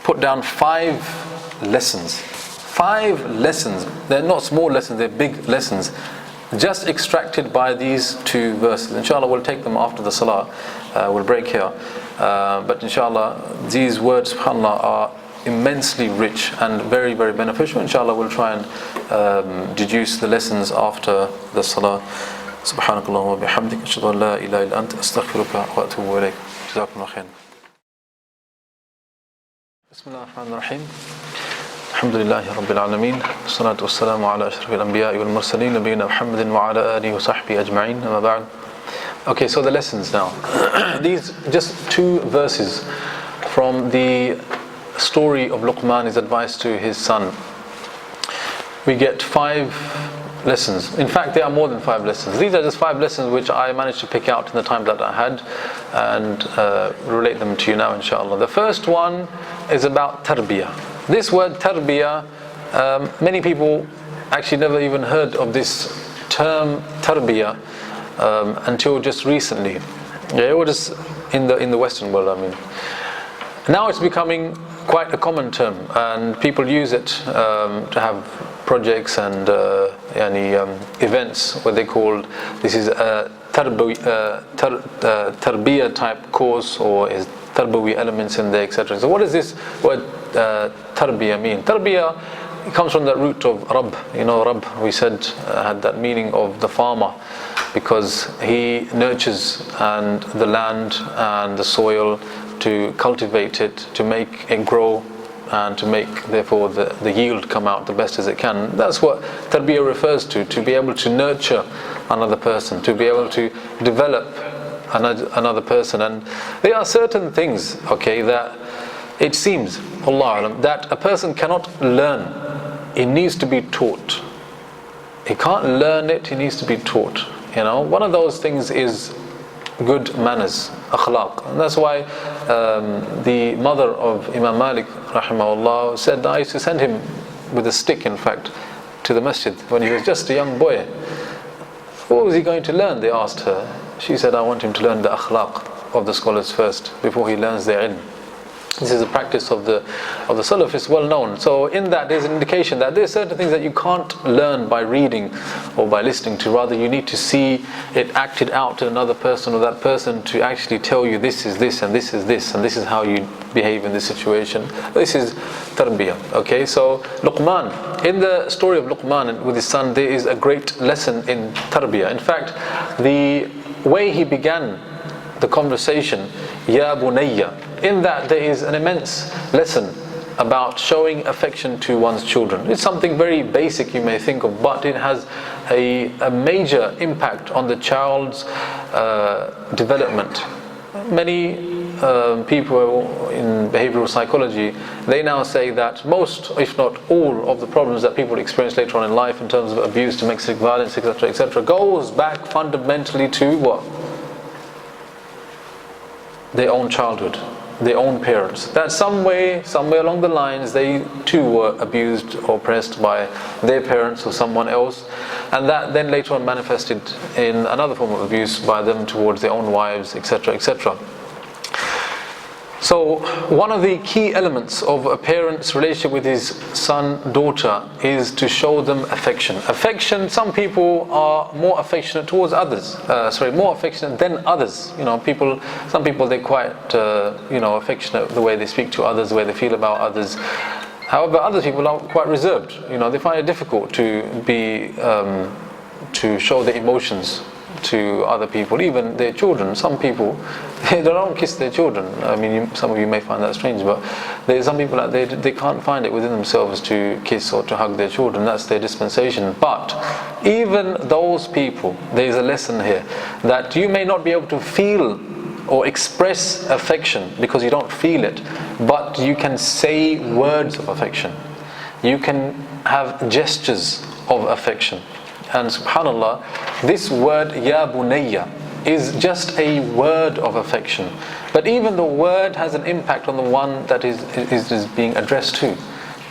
put down 5 lessons. 5 lessons. They're not small lessons, they're big lessons, just extracted by these 2 verses. Inshallah, we'll take them after the salah. We'll break here. But inshallah, these words, subhanallah, are immensely rich and very, very beneficial. Inshallah, we'll try and deduce the lessons after the salah. Subhanakallah wa bihamdik, ashhadu an la ilaha illa anta, astaghfiruka wa atubu ilayk. Jazakumullah khair. Bismillahir Rahmanir Rahim. Alhamdulillahi Rabbil Alameen. Salatu wassalamu ala ashrafil anbiya'i wal mursaleen, nabiyyina Muhammadin wa ala alihi wa sahbihi ajma'in. Amma ba'd. Okay, so the lessons now. These just two verses from the story of Luqmān, his advice to his son. We get 5 lessons. In fact, there are more than 5 lessons. These are just 5 lessons which I managed to pick out in the time that I had and relate them to you now, inshallah. The first one is about tarbiyah. This word tarbiyah, many people actually never even heard of this term tarbiyah until just recently. Yeah, it was in the Western world, I mean. Now it's becoming quite a common term, and people use it to have projects and events where they call this is a tarbiyah type course, or is tarbawi elements in there, etc. So what does this word tarbiyah mean? Tarbiyah comes from the root of Rabb. You know, Rabb, we said, had that meaning of the farmer, because he nurtures and the land and the soil to cultivate it, to make it grow, and to make therefore the yield come out the best as it can. That's what tarbiyah refers to be able to nurture another person, to be able to develop another person. And there are certain things, okay, that it seems, Allāh Alam, that a person cannot learn. It needs to be taught. He can't learn it, he needs to be taught. You know, one of those things is good manners, akhlaq. And that's why the mother of Imam Malik rahimahullah said, I used to send him with a stick, in fact, to the masjid when he was just a young boy. What was he going to learn? They asked her. She said, I want him to learn the akhlaq of the scholars first before he learns their ilm. This is a practice of the Salaf, is well known. So in that there's an indication that there's certain things that you can't learn by reading or by listening to. Rather, you need to see it acted out to another person, or that person to actually tell you this is this and this is this and this is how you behave in this situation. This is tarbiyah. Okay, so Luqmān, in the story of Luqmān with his son, there is a great lesson in tarbiyah. In fact, the way he began the conversation, Ya Bunayya, in that there is an immense lesson about showing affection to one's children. It's something very basic you may think of, but it has a major impact on the child's development. Many people in behavioral psychology, they now say that most, if not all, of the problems that people experience later on in life in terms of abuse, domestic violence, etc., etc., goes back fundamentally to what? Their own childhood, their own parents. That somewhere along the lines they too were abused or oppressed by their parents or someone else, and that then later on manifested in another form of abuse by them towards their own wives, etc., etc. So one of the key elements of a parent's relationship with his son, daughter, is to show them affection. Affection, some people are more affectionate towards others, more affectionate than others. You know, some people they're quite affectionate the way they speak to others, the way they feel about others. However, other people are quite reserved. You know, they find it difficult to show their emotions to other people, even their children. Some people, they don't kiss their children. I mean, some of you may find that strange, but there's some people that they can't find it within themselves to kiss or to hug their children. That's their dispensation. But even those people, there's a lesson here that you may not be able to feel or express affection because you don't feel it, but you can say words of affection. You can have gestures of affection. And subhanallah, this word Ya Bunayya is just a word of affection. But even the word has an impact on the one that is being addressed to.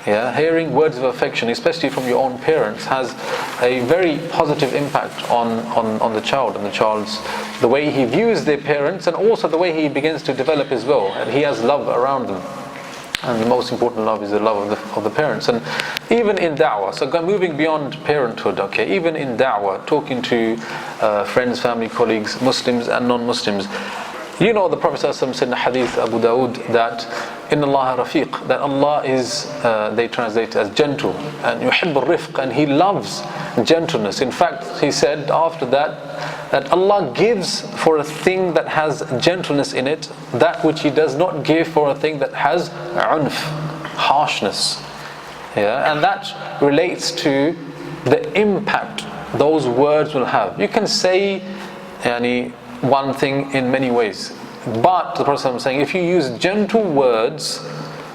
Yeah, hearing words of affection, especially from your own parents, has a very positive impact on the child and the way he views their parents, and also the way he begins to develop as well. And he has love around them. And the most important love is the love of the parents. And even in dawah, so moving beyond parenthood, okay, even in dawah, talking to friends, family, colleagues, Muslims and non-Muslims, you know, the Prophet ﷺ said in the hadith Abu Dawood that Inna Allah Rafiq, that Allah is, they translate as gentle, and yuhibb al-rifq, and He loves gentleness. In fact, he said after that Allah gives for a thing that has gentleness in it that which He does not give for a thing that has unf, harshness. Yeah, and that relates to the impact those words will have. You can say one thing in many ways, but the Prophet is saying if you use gentle words,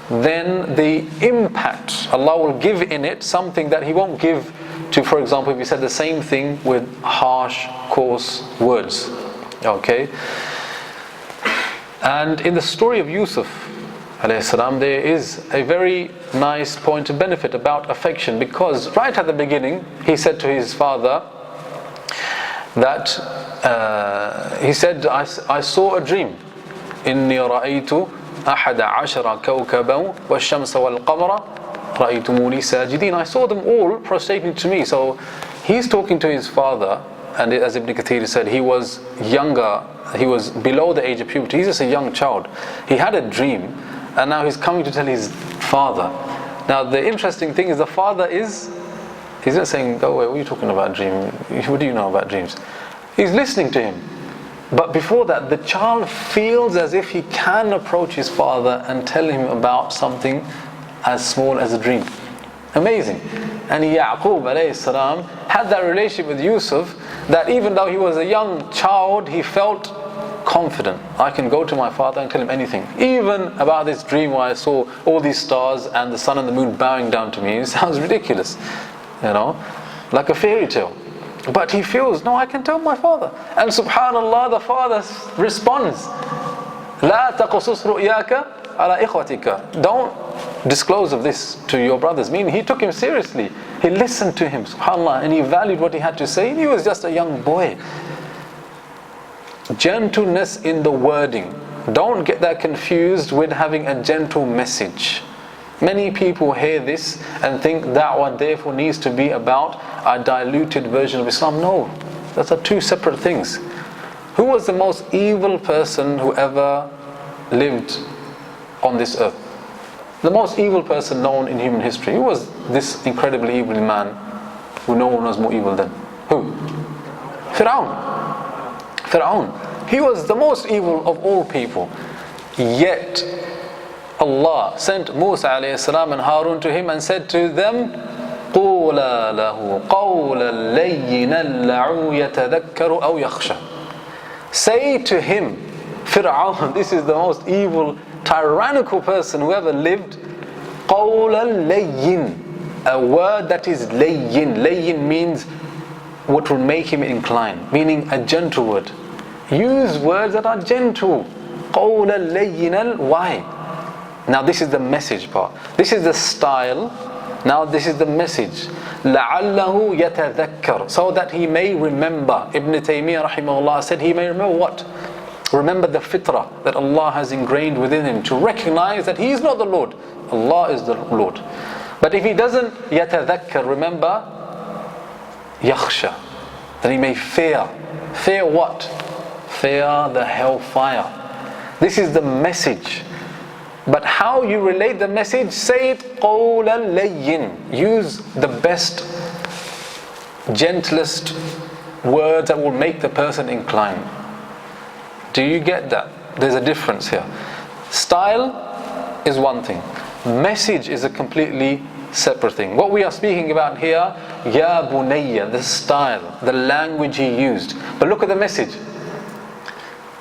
then the impact Allah will give in it something that He won't give to, for example, if you said the same thing with harsh, coarse words. Okay? And in the story of Yusuf alayhi salam, there is a very nice point of benefit about affection, because right at the beginning he said to his father that he said, I saw a dream. إِنِّي رَأَيْتُ أَحَدَ عَشَرَ كَوْكَبًا وَالشَّمْسَ وَالْقَمَرَ رَأَيْتُمُونِي سَاجِدِينَ. I saw them all prostrating to me. So he's talking to his father, and as Ibn Kathir said, he was younger, he was below the age of puberty, he's just a young child. He had a dream, and now he's coming to tell his father. Now the interesting thing is, the father he's not saying, go away, what are you talking about, dream? What do you know about dreams? He's listening to him. But before that, the child feels as if he can approach his father and tell him about something as small as a dream. Amazing. And Yaqub alayhi salam had that relationship with Yusuf, that even though he was a young child, he felt confident. I can go to my father and tell him anything. Even about this dream where I saw all these stars and the sun and the moon bowing down to me. It sounds ridiculous, like a fairy tale. But he feels, no, I can tell my father. And subhanallah, the father responds, لا تقصص رؤياك على إخوتك. Don't disclose of this to your brothers. Meaning he took him seriously. He listened to him, subhanallah, and he valued what he had to say. He was just a young boy. Gentleness in the wording. Don't get that confused with having a gentle message. Many people hear this and think da'wah therefore needs to be about a diluted version of Islam. No, those are two separate things. Who was the most evil person who ever lived on this earth? The most evil person known in human history. Who was this incredibly evil man who no one was more evil than? Who? Fir'aun. He was the most evil of all people. Yet Allah sent Musa alayhi salam and Harun to him and said to them, قُولَا لَهُ قَوْلًا لَيِّنًا لَعُوا يَتَذَكَّرُ أَوْ يَخْشَى. Say to him, Fir'aun, this is the most evil, tyrannical person who ever lived, قَوْلًا لَيِّن, a word that is layyin. Layyin means what will make him incline, meaning a gentle word. Use words that are gentle. قَوْلًا لَيِّنًا. Why? Now this is the message part. This is the style. Now this is the message. لَعَلَّهُ يَتَذَكَّرُ, so that he may remember. Ibn Taymiyyah rahimahullah said he may remember what? Remember the fitrah that Allah has ingrained within him, to recognize that he is not the Lord. Allah is the Lord. But if he doesn't يَتَذَكَّر, remember, يَخْشَى, then he may fear. Fear what? Fear the hellfire. This is the message. But how you relate the message, say it قَوْلًا لَيِّن. Use the best, gentlest words that will make the person incline. Do you get that? There's a difference here. Style is one thing. Message is a completely separate thing. What we are speaking about here, Ya Bunayya, the style, the language he used. But look at the message.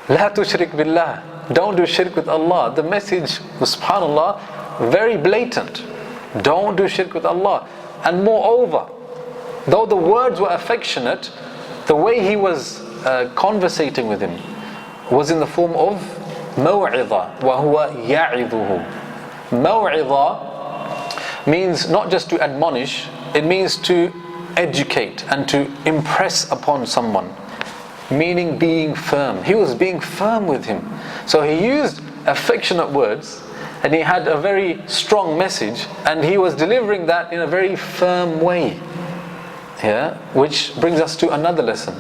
La tushrik billah. Don't do shirk with Allah. The message, subhanallah, very blatant. Don't do shirk with Allah. And moreover, though the words were affectionate, the way he was conversating with him was in the form of maw'idha, وَهُوَ يَعِذُهُ. Maw'idha means not just to admonish, it means to educate and to impress upon someone. Meaning being firm. He was being firm with him. So he used affectionate words, and he had a very strong message, and he was delivering that in a very firm way. Yeah? Which brings us to another lesson,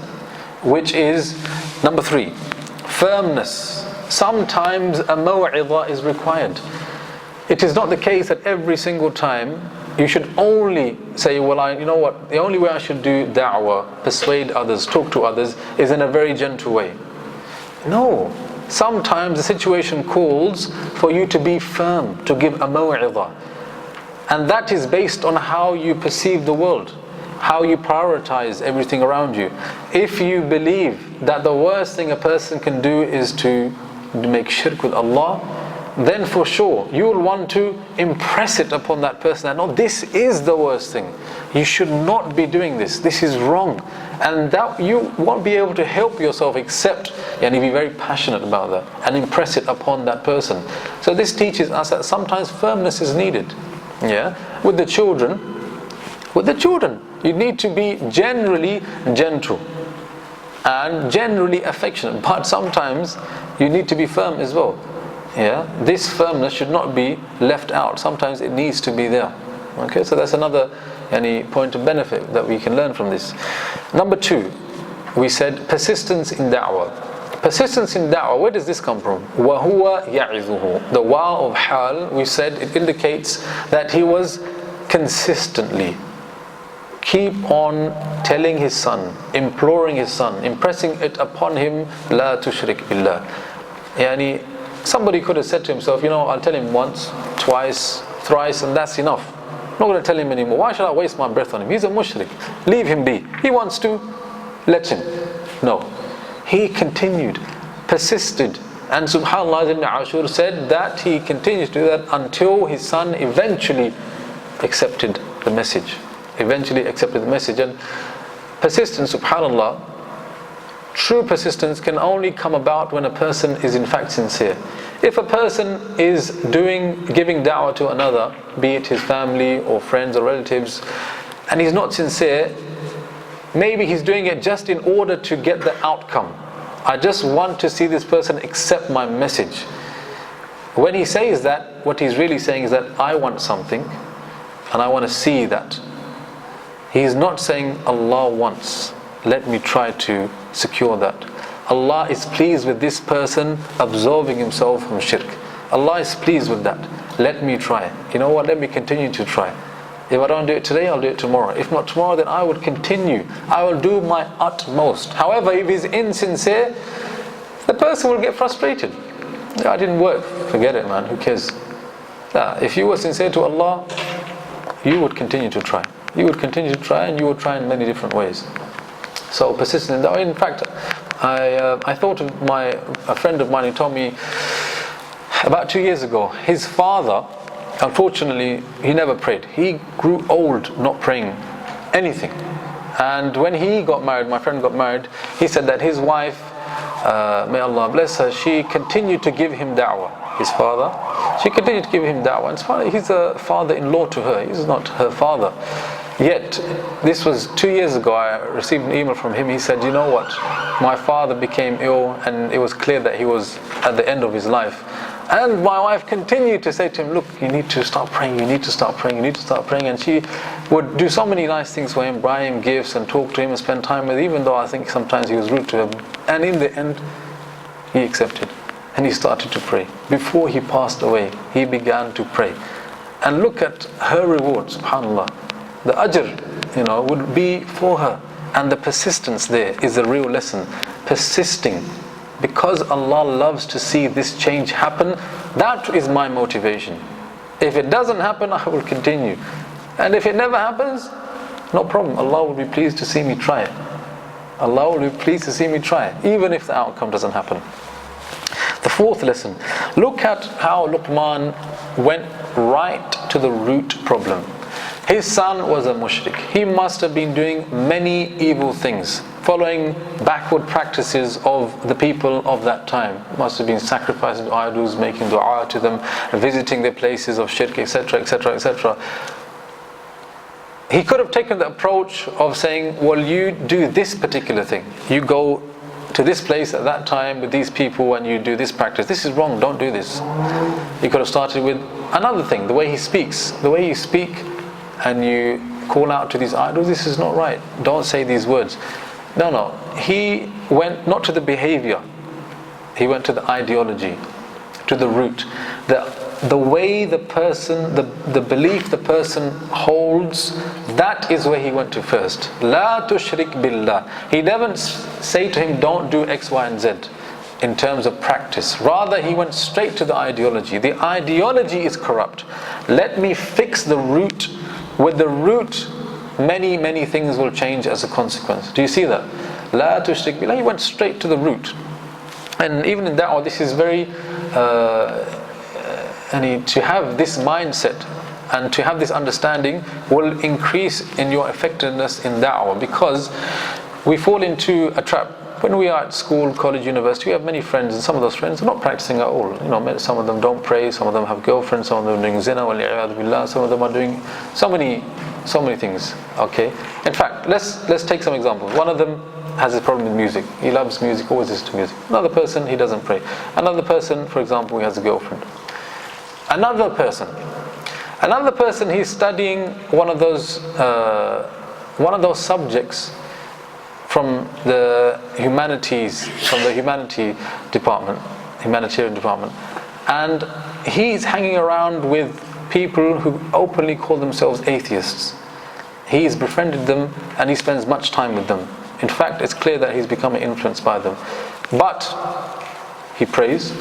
which is number 3. Firmness. Sometimes a maw'idha is required. It is not the case that every single time you should only say, well, you know what, the only way I should do da'wah, persuade others, talk to others, is in a very gentle way. No. Sometimes the situation calls for you to be firm, to give a maw'idha. And that is based on how you perceive the world, how you prioritize everything around you. If you believe that the worst thing a person can do is to make shirk with Allah, then for sure you will want to impress it upon that person that no, this is the worst thing. You should not be doing this. This is wrong. And that you won't be able to help yourself except and be very passionate about that and impress it upon that person. So this teaches us that sometimes firmness is needed. Yeah, with the children, you need to be generally gentle and generally affectionate, but sometimes you need to be firm as well. Yeah, this firmness should not be left out. Sometimes it needs to be there. Okay, so that's another point of benefit that we can learn from this. Number 2, we said persistence in da'wah. Persistence in da'wah, where does this come from? وَهُوَ يَعِذُهُ. The wa of hal, we said it indicates that he was consistently keep on telling his son, imploring his son, impressing it upon him, la tushrik billah. Somebody could have said to himself, I'll tell him once, twice, thrice, and that's enough. I'm not going to tell him anymore. Why should I waste my breath on him? He's a mushrik. Leave him be. He wants to, let him. No. He continued, persisted. And subhanAllah, Ibn Āshūr said that he continued to do that until his son eventually accepted the message. And persistence, subhanAllah, true persistence can only come about when a person is in fact sincere. If a person is giving da'wah to another, be it his family or friends or relatives, and he's not sincere, maybe he's doing it just in order to get the outcome. I just want to see this person accept my message. When he says that, what he's really saying is that I want something and I want to see that. He's not saying Allah wants, let me try to secure that. Allah is pleased with this person absolving himself from shirk. Allah is pleased with that. Let me try. You know what? Let me continue to try. If I don't do it today, I'll do it tomorrow. If not tomorrow, then I will continue. I will do my utmost. However, if he's insincere, the person will get frustrated. I didn't work. Forget it, man. Who cares? If you were sincere to Allah, you would continue to try. You would continue to try, and you would try in many different ways. So persistent. In fact, I thought of a friend of mine who told me about 2 years ago, his father, unfortunately, he never prayed. He grew old not praying anything. And when he got married, my friend got married, he said that his wife, may Allah bless her, she continued to give him da'wah. His father, she continued to give him da'wah. And he's a father-in-law to her. He's not her father. Yet, this was 2 years ago, I received an email from him. He said, you know what, my father became ill and it was clear that he was at the end of his life. And my wife continued to say to him, look, you need to start praying, you need to start praying, you need to start praying. And she would do so many nice things for him, buy him gifts and talk to him and spend time with him, even though I think sometimes he was rude to him. And in the end, he accepted. And he started to pray. Before he passed away, he began to pray. And look at her reward, subhanAllah. The ajr, would be for her. And the persistence there is the real lesson. Persisting. Because Allah loves to see this change happen, that is my motivation. If it doesn't happen, I will continue. And if it never happens, no problem. Allah will be pleased to see me try it. Allah will be pleased to see me try it, even if the outcome doesn't happen. The fourth lesson. Look at how Luqmān went right to the root problem. His son was a mushrik. He must have been doing many evil things, following backward practices of the people of that time. Must have been sacrificing to idols, making dua to them, visiting their places of shirk, etc., etc., etc. He could have taken the approach of saying, well, you do this particular thing. You go to this place at that time with these people and you do this practice. This is wrong, don't do this. He could have started with another thing, the way he speaks. The way you speak and you call out to these idols, this is not right. Don't say these words. No. He went not to the behavior. He went to the ideology, to the root. The way the person, the belief the person holds, that is where he went to first. La tushrik billah. He didn't say to him, don't do X, Y, and Z. in terms of practice. Rather, he went straight to the ideology. The ideology is corrupt. Let me fix the root. With the root, many things will change as a consequence. Do you see that? La tushrik billah. He went straight to the root. And even in da'wah, this is very to have this mindset and to have this understanding will increase in your effectiveness in da'wah, because we fall into a trap. When we are at school, college, university, we have many friends, and some of those friends are not practicing at all. Some of them don't pray, some of them have girlfriends, some of them are doing zina, wal-'iyadhu billah, some of them are doing so many things. Okay. In fact, let's take some examples. One of them has a problem with music. He loves music, always listens to music. Another person, he doesn't pray. Another person, for example, he has a girlfriend. Another person, he's studying one of those subjects from the humanities, from the humanitarian department, and he's hanging around with people who openly call themselves atheists. He's befriended them and he spends much time with them. In fact, it's clear that he's becoming influenced by them. But he prays,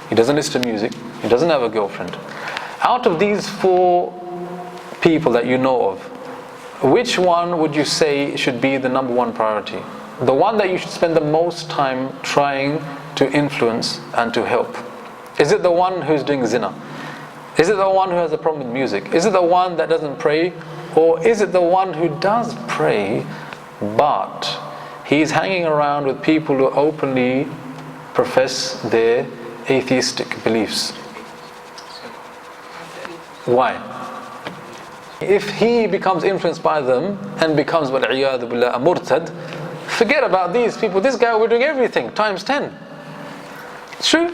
he doesn't listen to music, he doesn't have a girlfriend. Out of these 4 people that you know of, which one would you say should be the number 1 priority? The one that you should spend the most time trying to influence and to help? Is it the one who's doing zina? Is it the one who has a problem with music? Is it the one that doesn't pray? Or is it the one who does pray, but he's hanging around with people who openly profess their atheistic beliefs? Why? If he becomes influenced by them and becomes wal-'iyadhu billah a murtad, forget about these people. This guy, we're doing everything times 10. It's true.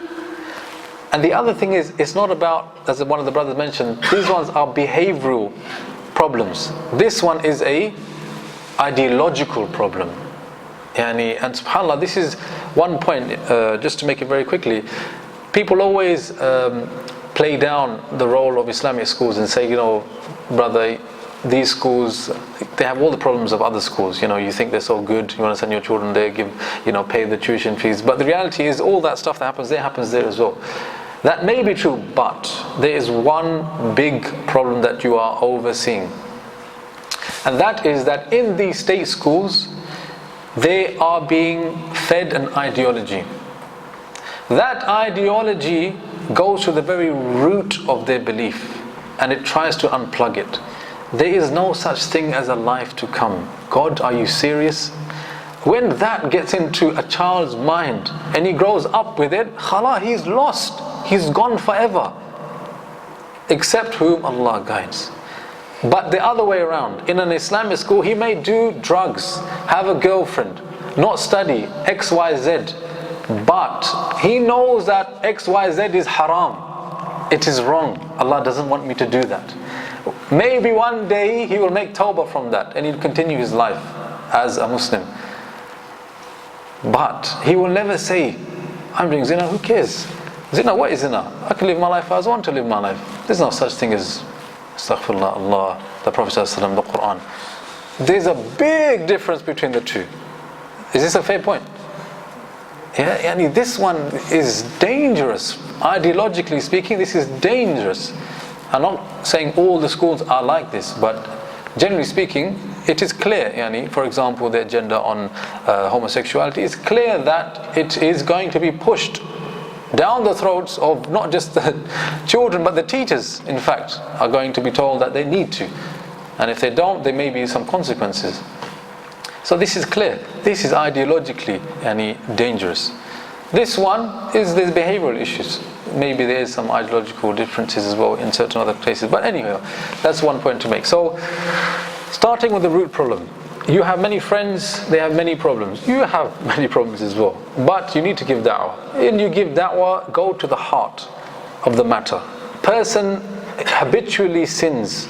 And the other thing is, it's not about, as one of the brothers mentioned, these ones are behavioral problems. This one is a ideological problem. And subhanAllah, this is one point, just to make it very quickly. People always play down the role of Islamic schools and say, brother, these schools, they have all the problems of other schools. You think they're so good, you want to send your children there, pay the tuition fees. But the reality is, all that stuff that happens there as well. That may be true, but there is one big problem that you are overseeing. And that is that in these state schools, they are being fed an ideology. That ideology goes to the very root of their belief, and it tries to unplug it. There is no such thing as a life to come. God, are you serious? When that gets into a child's mind and he grows up with it, khalas, he's lost. He's gone forever. Except whom Allah guides. But the other way around, in an Islamic school, he may do drugs, have a girlfriend, not study, XYZ. But he knows that XYZ is haram. It is wrong. Allah doesn't want me to do that. Maybe one day he will make tawbah from that and he'll continue his life as a Muslim. But he will never say, I'm doing zina, who cares? Zina, what is zina? I can live my life as I want to live my life. There's no such thing as astaghfirullah, Allah, the Prophet ﷺ, the Qur'an. There's a big difference between the two. Is this a fair point? Yeah, this one is dangerous. Ideologically speaking, this is dangerous. I'm not saying all the schools are like this, but generally speaking, it is clear, for example, the agenda on homosexuality, it's clear that it is going to be pushed down the throats of not just the children, but the teachers, in fact, are going to be told that they need to. And if they don't, there may be some consequences. So this is clear. This is ideologically dangerous. This one is there's behavioral issues. Maybe there's some ideological differences as well in certain other places. But anyway, that's one point to make. So, starting with the root problem. You have many friends, they have many problems. You have many problems as well. But you need to give da'wah. And you give da'wah, go to the heart of the matter. Person habitually sins.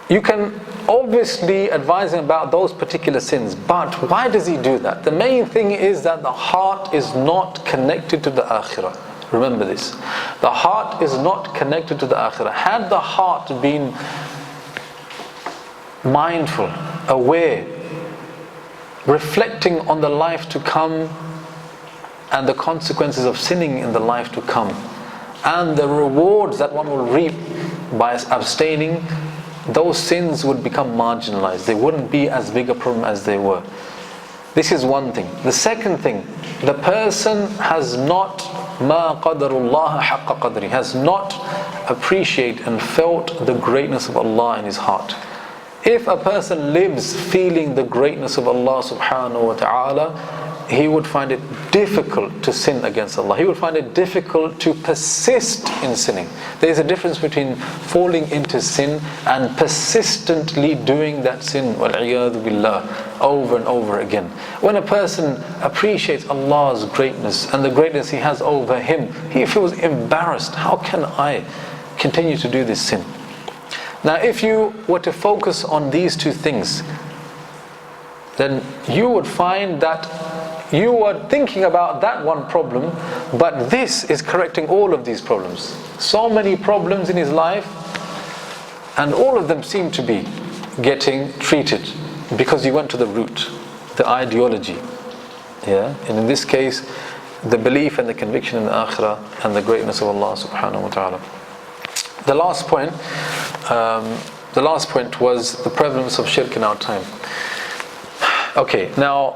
You can obviously advise him about those particular sins, but why does he do that? The main thing is that the heart is not connected to the akhirah. Remember this. The heart is not connected to the akhirah. Had the heart been mindful, aware, reflecting on the life to come, and the consequences of sinning in the life to come, and the rewards that one will reap by abstaining, those sins would become marginalized. They wouldn't be as big a problem as they were. This is one thing. The second thing, the person has not مَا قَدَرُ اللَّهَ حَقَّ قَدْرِ, has not appreciated and felt the greatness of Allah in his heart. If a person lives feeling the greatness of Allah subhanahu wa ta'ala, he would find it difficult to sin against Allah. He would find it difficult to persist in sinning. There is a difference between falling into sin and persistently doing that sin, wal-'iyadhu billah, over and over again. When a person appreciates Allah's greatness and the greatness He has over him, he feels embarrassed. How can I continue to do this sin? Now, if you were to focus on these two things, then you would find that you are thinking about that one problem, but this is correcting all of these problems. So many problems in his life, and all of them seem to be getting treated because you went to the root, the ideology. Yeah? And in this case, the belief and the conviction in the akhirah and the greatness of Allah subhanahu wa ta'ala. The last point was the prevalence of shirk in our time. Okay, now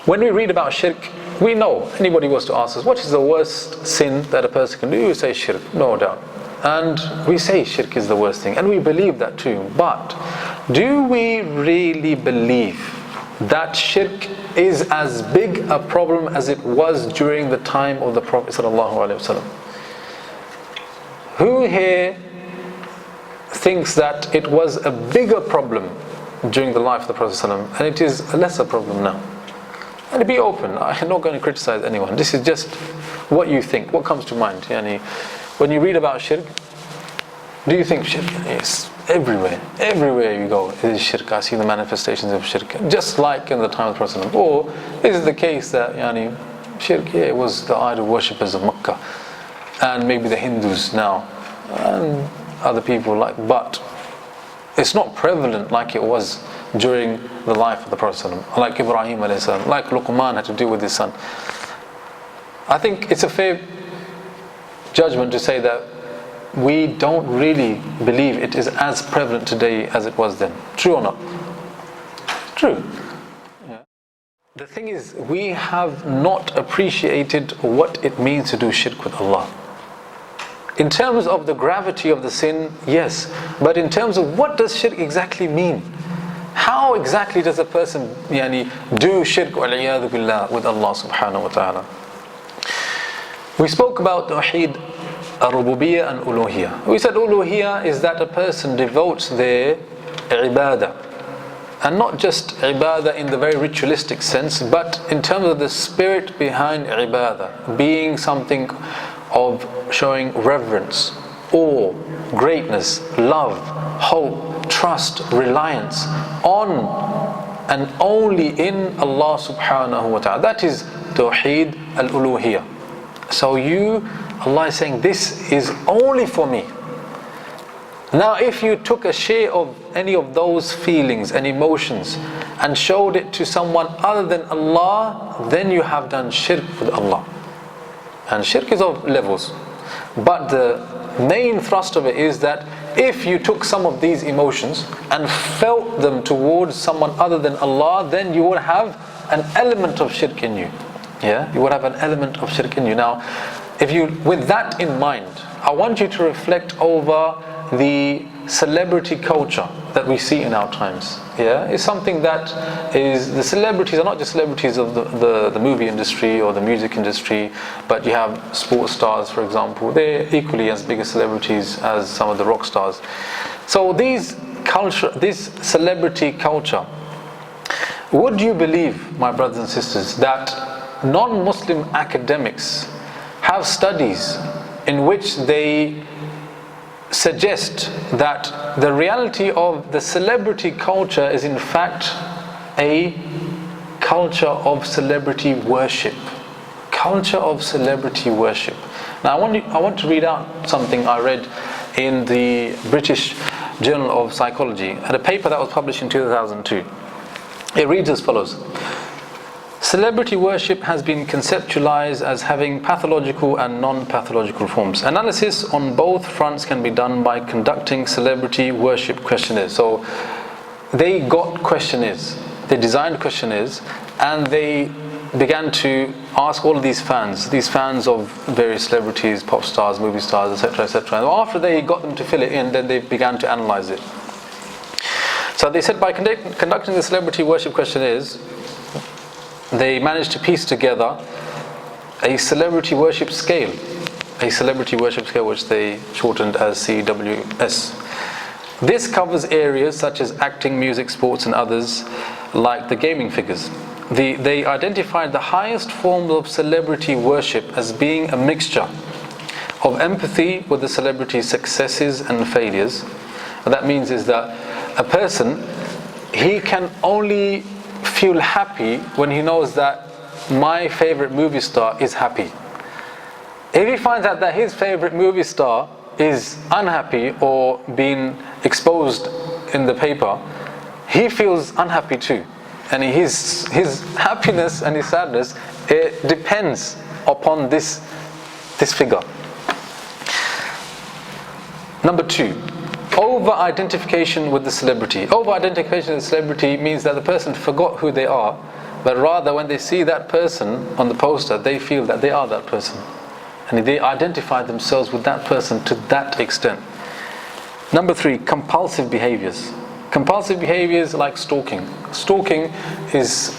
when we read about shirk, we know, anybody was to ask us, what is the worst sin that a person can do? We say shirk, no doubt. And we say shirk is the worst thing, and we believe that too. But do we really believe that shirk is as big a problem as it was during the time of the Prophet ﷺ? Who here thinks that it was a bigger problem during the life of the Prophet ﷺ, and it is a lesser problem now? And be open, I'm not going to criticize anyone. This is just what you think, what comes to mind. Yani, when you read about shirk, do you think shirk? Yes, everywhere you go is shirk. I see the manifestations of shirk, just like in the time of the Prophet. Or is it the case that shirk, it was the idol worshippers of Makkah, and maybe the Hindus now, and other people but it's not prevalent like it was during the life of the Prophet, like Ibrahim alayhi salam, like Luqmān had to do with his son. I think it's a fair judgment to say that we don't really believe it is as prevalent today as it was then. True or not? True. Yeah. The thing is, we have not appreciated what it means to do shirk with Allah. In terms of the gravity of the sin, yes, but in terms of what does shirk exactly mean? How exactly does a person do shirk wal-'iyadhu billah with Allah subhanahu wa ta'ala? We spoke about tawheed, al-rububiyyah and uluhiyyah. We said uluhiyyah is that a person devotes their ibadah, and not just ibadah in the very ritualistic sense, but in terms of the spirit behind ibadah, being something of showing reverence, awe, greatness, love, hope, trust, reliance on and only in Allah subhanahu wa ta'ala. That is tawheed al-uluhiyyah. So Allah is saying, this is only for me. Now if you took a share of any of those feelings and emotions and showed it to someone other than Allah, then you have done shirk with Allah. And shirk is of levels, but the main thrust of it is that if you took some of these emotions and felt them towards someone other than Allah, then you would have an element of shirk in you. Yeah, you would have an element of shirk in you. Now, with that in mind, I want you to reflect over the celebrity culture that we see in our times. Yeah, it's something that is, the celebrities are not just celebrities of the movie industry or the music industry, but you have sports stars, for example. They're equally as big as celebrities as some of the rock stars. So this celebrity culture, would you believe, my brothers and sisters, that non-Muslim academics have studies in which they suggest that the reality of the celebrity culture is in fact a culture of celebrity worship. Culture of celebrity worship. Now I want to read out something I read in the British Journal of Psychology, at a paper that was published in 2002. It reads as follows. Celebrity worship has been conceptualized as having pathological and non-pathological forms. Analysis on both fronts can be done by conducting celebrity worship questionnaires. So they got questionnaires, they designed questionnaires, and they began to ask all of these fans of various celebrities, pop stars, movie stars, etc., etc. And after they got them to fill it in, then they began to analyze it. So they said by conducting the celebrity worship questionnaires, they managed to piece together a celebrity worship scale, which they shortened as CWS. This covers areas such as acting, music, sports, and others, like the gaming figures. They identified the highest forms of celebrity worship as being a mixture of empathy with the celebrity's successes and failures. What that means is that a person, he can only feel happy when he knows that my favorite movie star is happy. If he finds out that his favorite movie star is unhappy or being exposed in the paper, he feels unhappy too. And his happiness and his sadness, it depends upon this figure. Number 2, over-identification with the celebrity. Over-identification with the celebrity means that the person forgot who they are, but rather when they see that person on the poster, they feel that they are that person. And they identify themselves with that person to that extent. Number 3, compulsive behaviors. Compulsive behaviors like stalking. Stalking is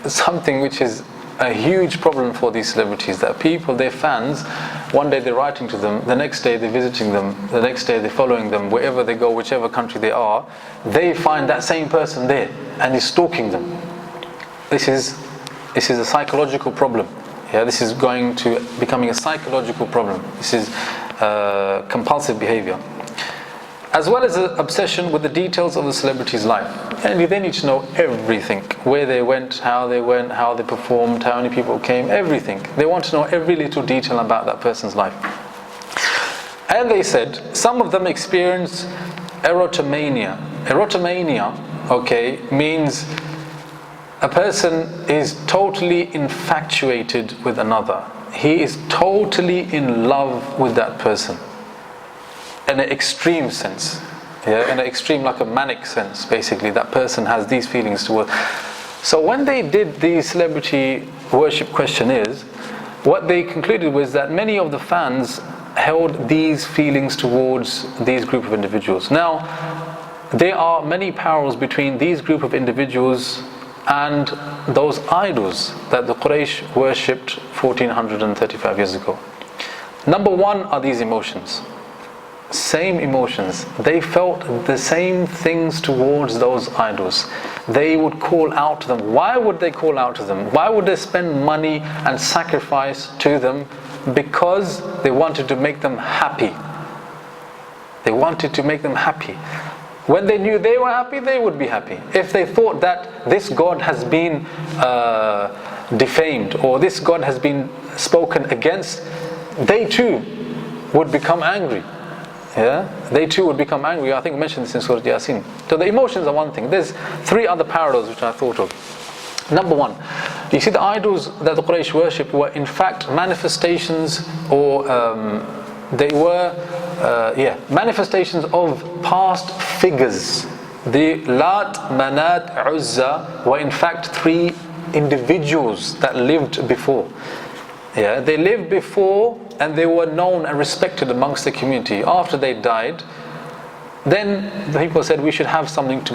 something which is a huge problem for these celebrities, that people, their fans, one day they're writing to them, the next day they're visiting them, the next day they're following them, wherever they go, whichever country they are, they find that same person there and is stalking them. This is a psychological problem. Yeah, this is going to becoming a psychological problem. This is compulsive behavior. As well as an obsession with the details of the celebrity's life. And they need to know everything. Where they went, how they performed, how many people came, everything. They want to know every little detail about that person's life. And they said, some of them experience erotomania. Erotomania, means a person is totally infatuated with another. He is totally in love with that person. In an extreme sense, in an extreme, like a manic sense, basically, that person has these feelings towards. So when they did these celebrity worship questionnaires, what they concluded was that many of the fans held these feelings towards these group of individuals. Now, there are many parallels between these group of individuals and those idols that the Quraysh worshipped 1435 years ago. Number 1 are these emotions. Same emotions. They felt the same things towards those idols. They would call out to them. Why would they call out to them? Why would they spend money and sacrifice to them? Because they wanted to make them happy. They wanted to make them happy. When they knew they were happy, they would be happy. If they thought that this God has been defamed or this God has been spoken against, they too would become angry. They too would become angry. I think I mentioned this in Surah Yasin. So the emotions are one thing. There's 3 other parallels which I thought of. Number 1, you see the idols that the Quraysh worshipped were in fact manifestations or they were manifestations of past figures. The Lat, Manat, Uzza were in fact 3 individuals that lived before. They lived before and they were known and respected amongst the community. After they died, then the people said we should have something to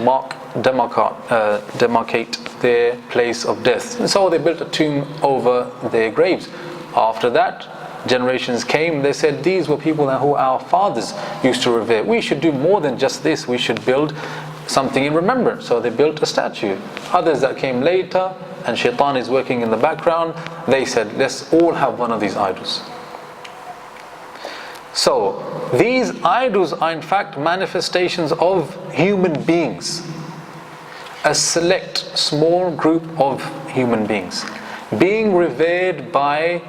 demarcate their place of death. And so they built a tomb over their graves. After that, generations came, they said these were people who our fathers used to revere. We should do more than just this, we should build something in remembrance. So they built a statue. Others that came later, and shaitan is working in the background, they said let's all have one of these idols. So these idols are in fact manifestations of human beings, a select small group of human beings being revered by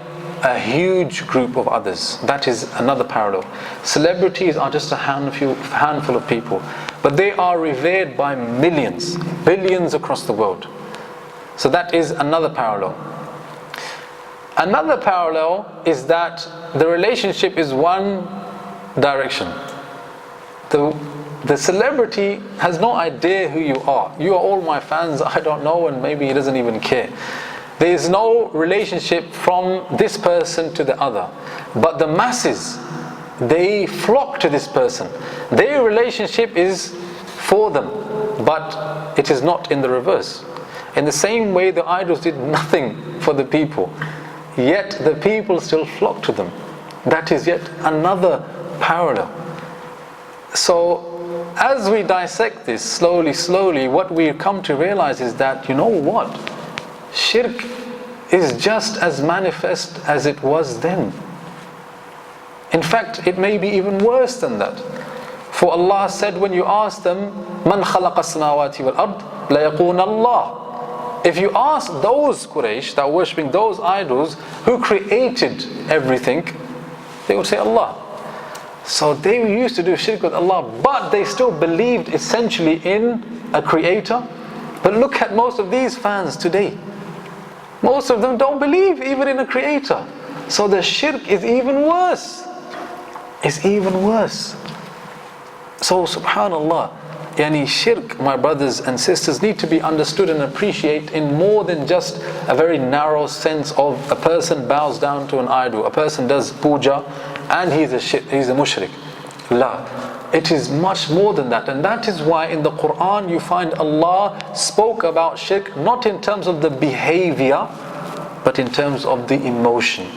a huge group of others. That is another parallel. Celebrities are just a handful of people, but they are revered by millions, billions across the world. So that is another parallel. Another parallel is that the relationship is one direction. The celebrity has no idea who you are. You are all my fans, I don't know, and maybe he doesn't even care. There is no relationship from this person to the other. But the masses, they flock to this person. Their relationship is for them, but it is not in the reverse. In the same way, the idols did nothing for the people, yet the people still flock to them. That is yet another parallel. So as we dissect this slowly, what we come to realize is that, you know what? Shirk is just as manifest as it was then. In fact, it may be even worse than that. For Allah said, when you ask them, "Man khalaqa as-samawati wal-ard?" la yaquluna Allah. If you ask those Quraysh that are worshipping those idols, who created everything, they would say Allah. So they used to do shirk with Allah, but they still believed essentially in a creator. But look at most of these fans today. Most of them don't believe even in a creator. So the shirk is even worse. It's even worse. So subhanallah, shirk, my brothers and sisters, need to be understood and appreciated in more than just a very narrow sense of a person bows down to an idol, a person does puja and he's a mushrik. La. It is much more than that, and that is why in the Qur'an you find Allah spoke about shirk not in terms of the behavior, but in terms of the emotion.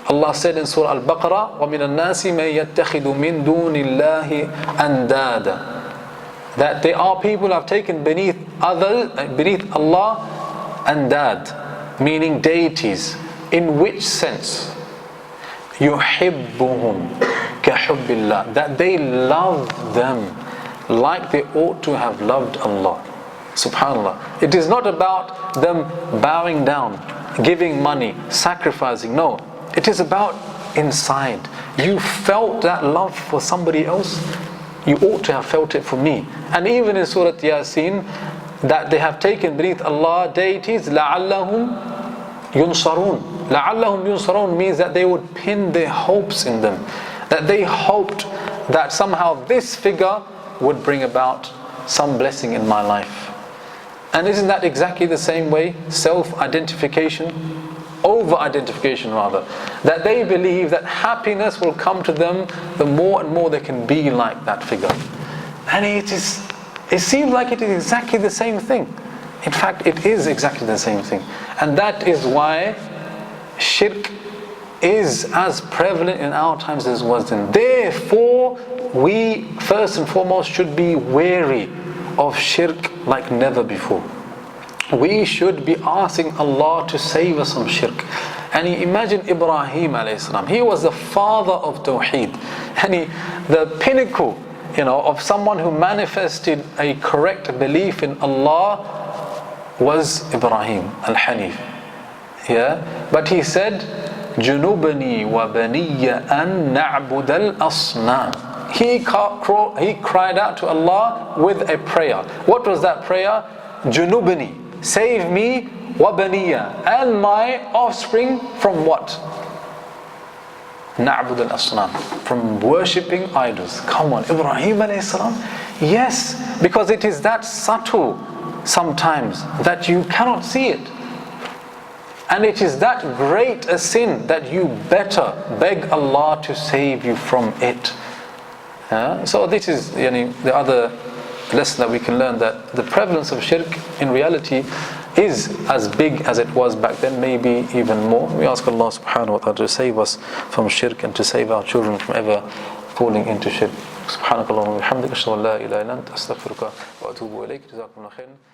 Allah said in Surah Al-Baqarah, وَمِنَ النَّاسِ مَن يَتَّخِذُ مِن دُونِ اللَّهِ أَنْدَادًا, that there are people who have taken beneath Allah andad, meaning deities. In which sense? يُحِبُّهُمْ كَحُبِّ اللَّهِ, that they love them like they ought to have loved Allah. Subhanallah. It is not about them bowing down, giving money, sacrificing. No, it is about inside. You felt that love for somebody else, you ought to have felt it for me. And even in Surah Yasin, that they have taken beneath Allah deities, لَعَلَّهُمْ يُنصَرُونَ. لَعَلَّهُمْ يُنصَرُونَ means that they would pin their hopes in them, that they hoped that somehow this figure would bring about some blessing in my life. And isn't that exactly the same way? Self-identification, over-identification rather, that they believe that happiness will come to them the more and more they can be like that figure. And it seems like it is exactly the same thing. In fact, it is exactly the same thing. And that is why shirk is as prevalent in our times as it was then. Therefore, we first and foremost should be wary of shirk like never before. We should be asking Allah to save us from shirk. And imagine Ibrahim alayhi salam. He was the father of Tawheed. And the pinnacle, of someone who manifested a correct belief in Allah was Ibrahim al-Hanif. But he said, "Junubani wa baniya an na'bud al-asnam." He cried out to Allah with a prayer. What was that prayer? Junubani, save me, wa baniya, and my offspring from what? Na'bud al-asnam, from worshipping idols. Come on, Ibrahim alayhi salam. Yes, because it is that subtle sometimes that you cannot see it. And it is that great a sin that you better beg Allah to save you from it. So this is the other lesson that we can learn, that the prevalence of shirk in reality is as big as it was back then, maybe even more. We ask Allah subhanahu wa ta'ala to save us from shirk and to save our children from ever falling into shirk. Subhanakallahumma wa bihamdika, ashhadu an la ilaha illa anta, astaghfiruka wa atubu ilayk. Jazakumullahu khairan.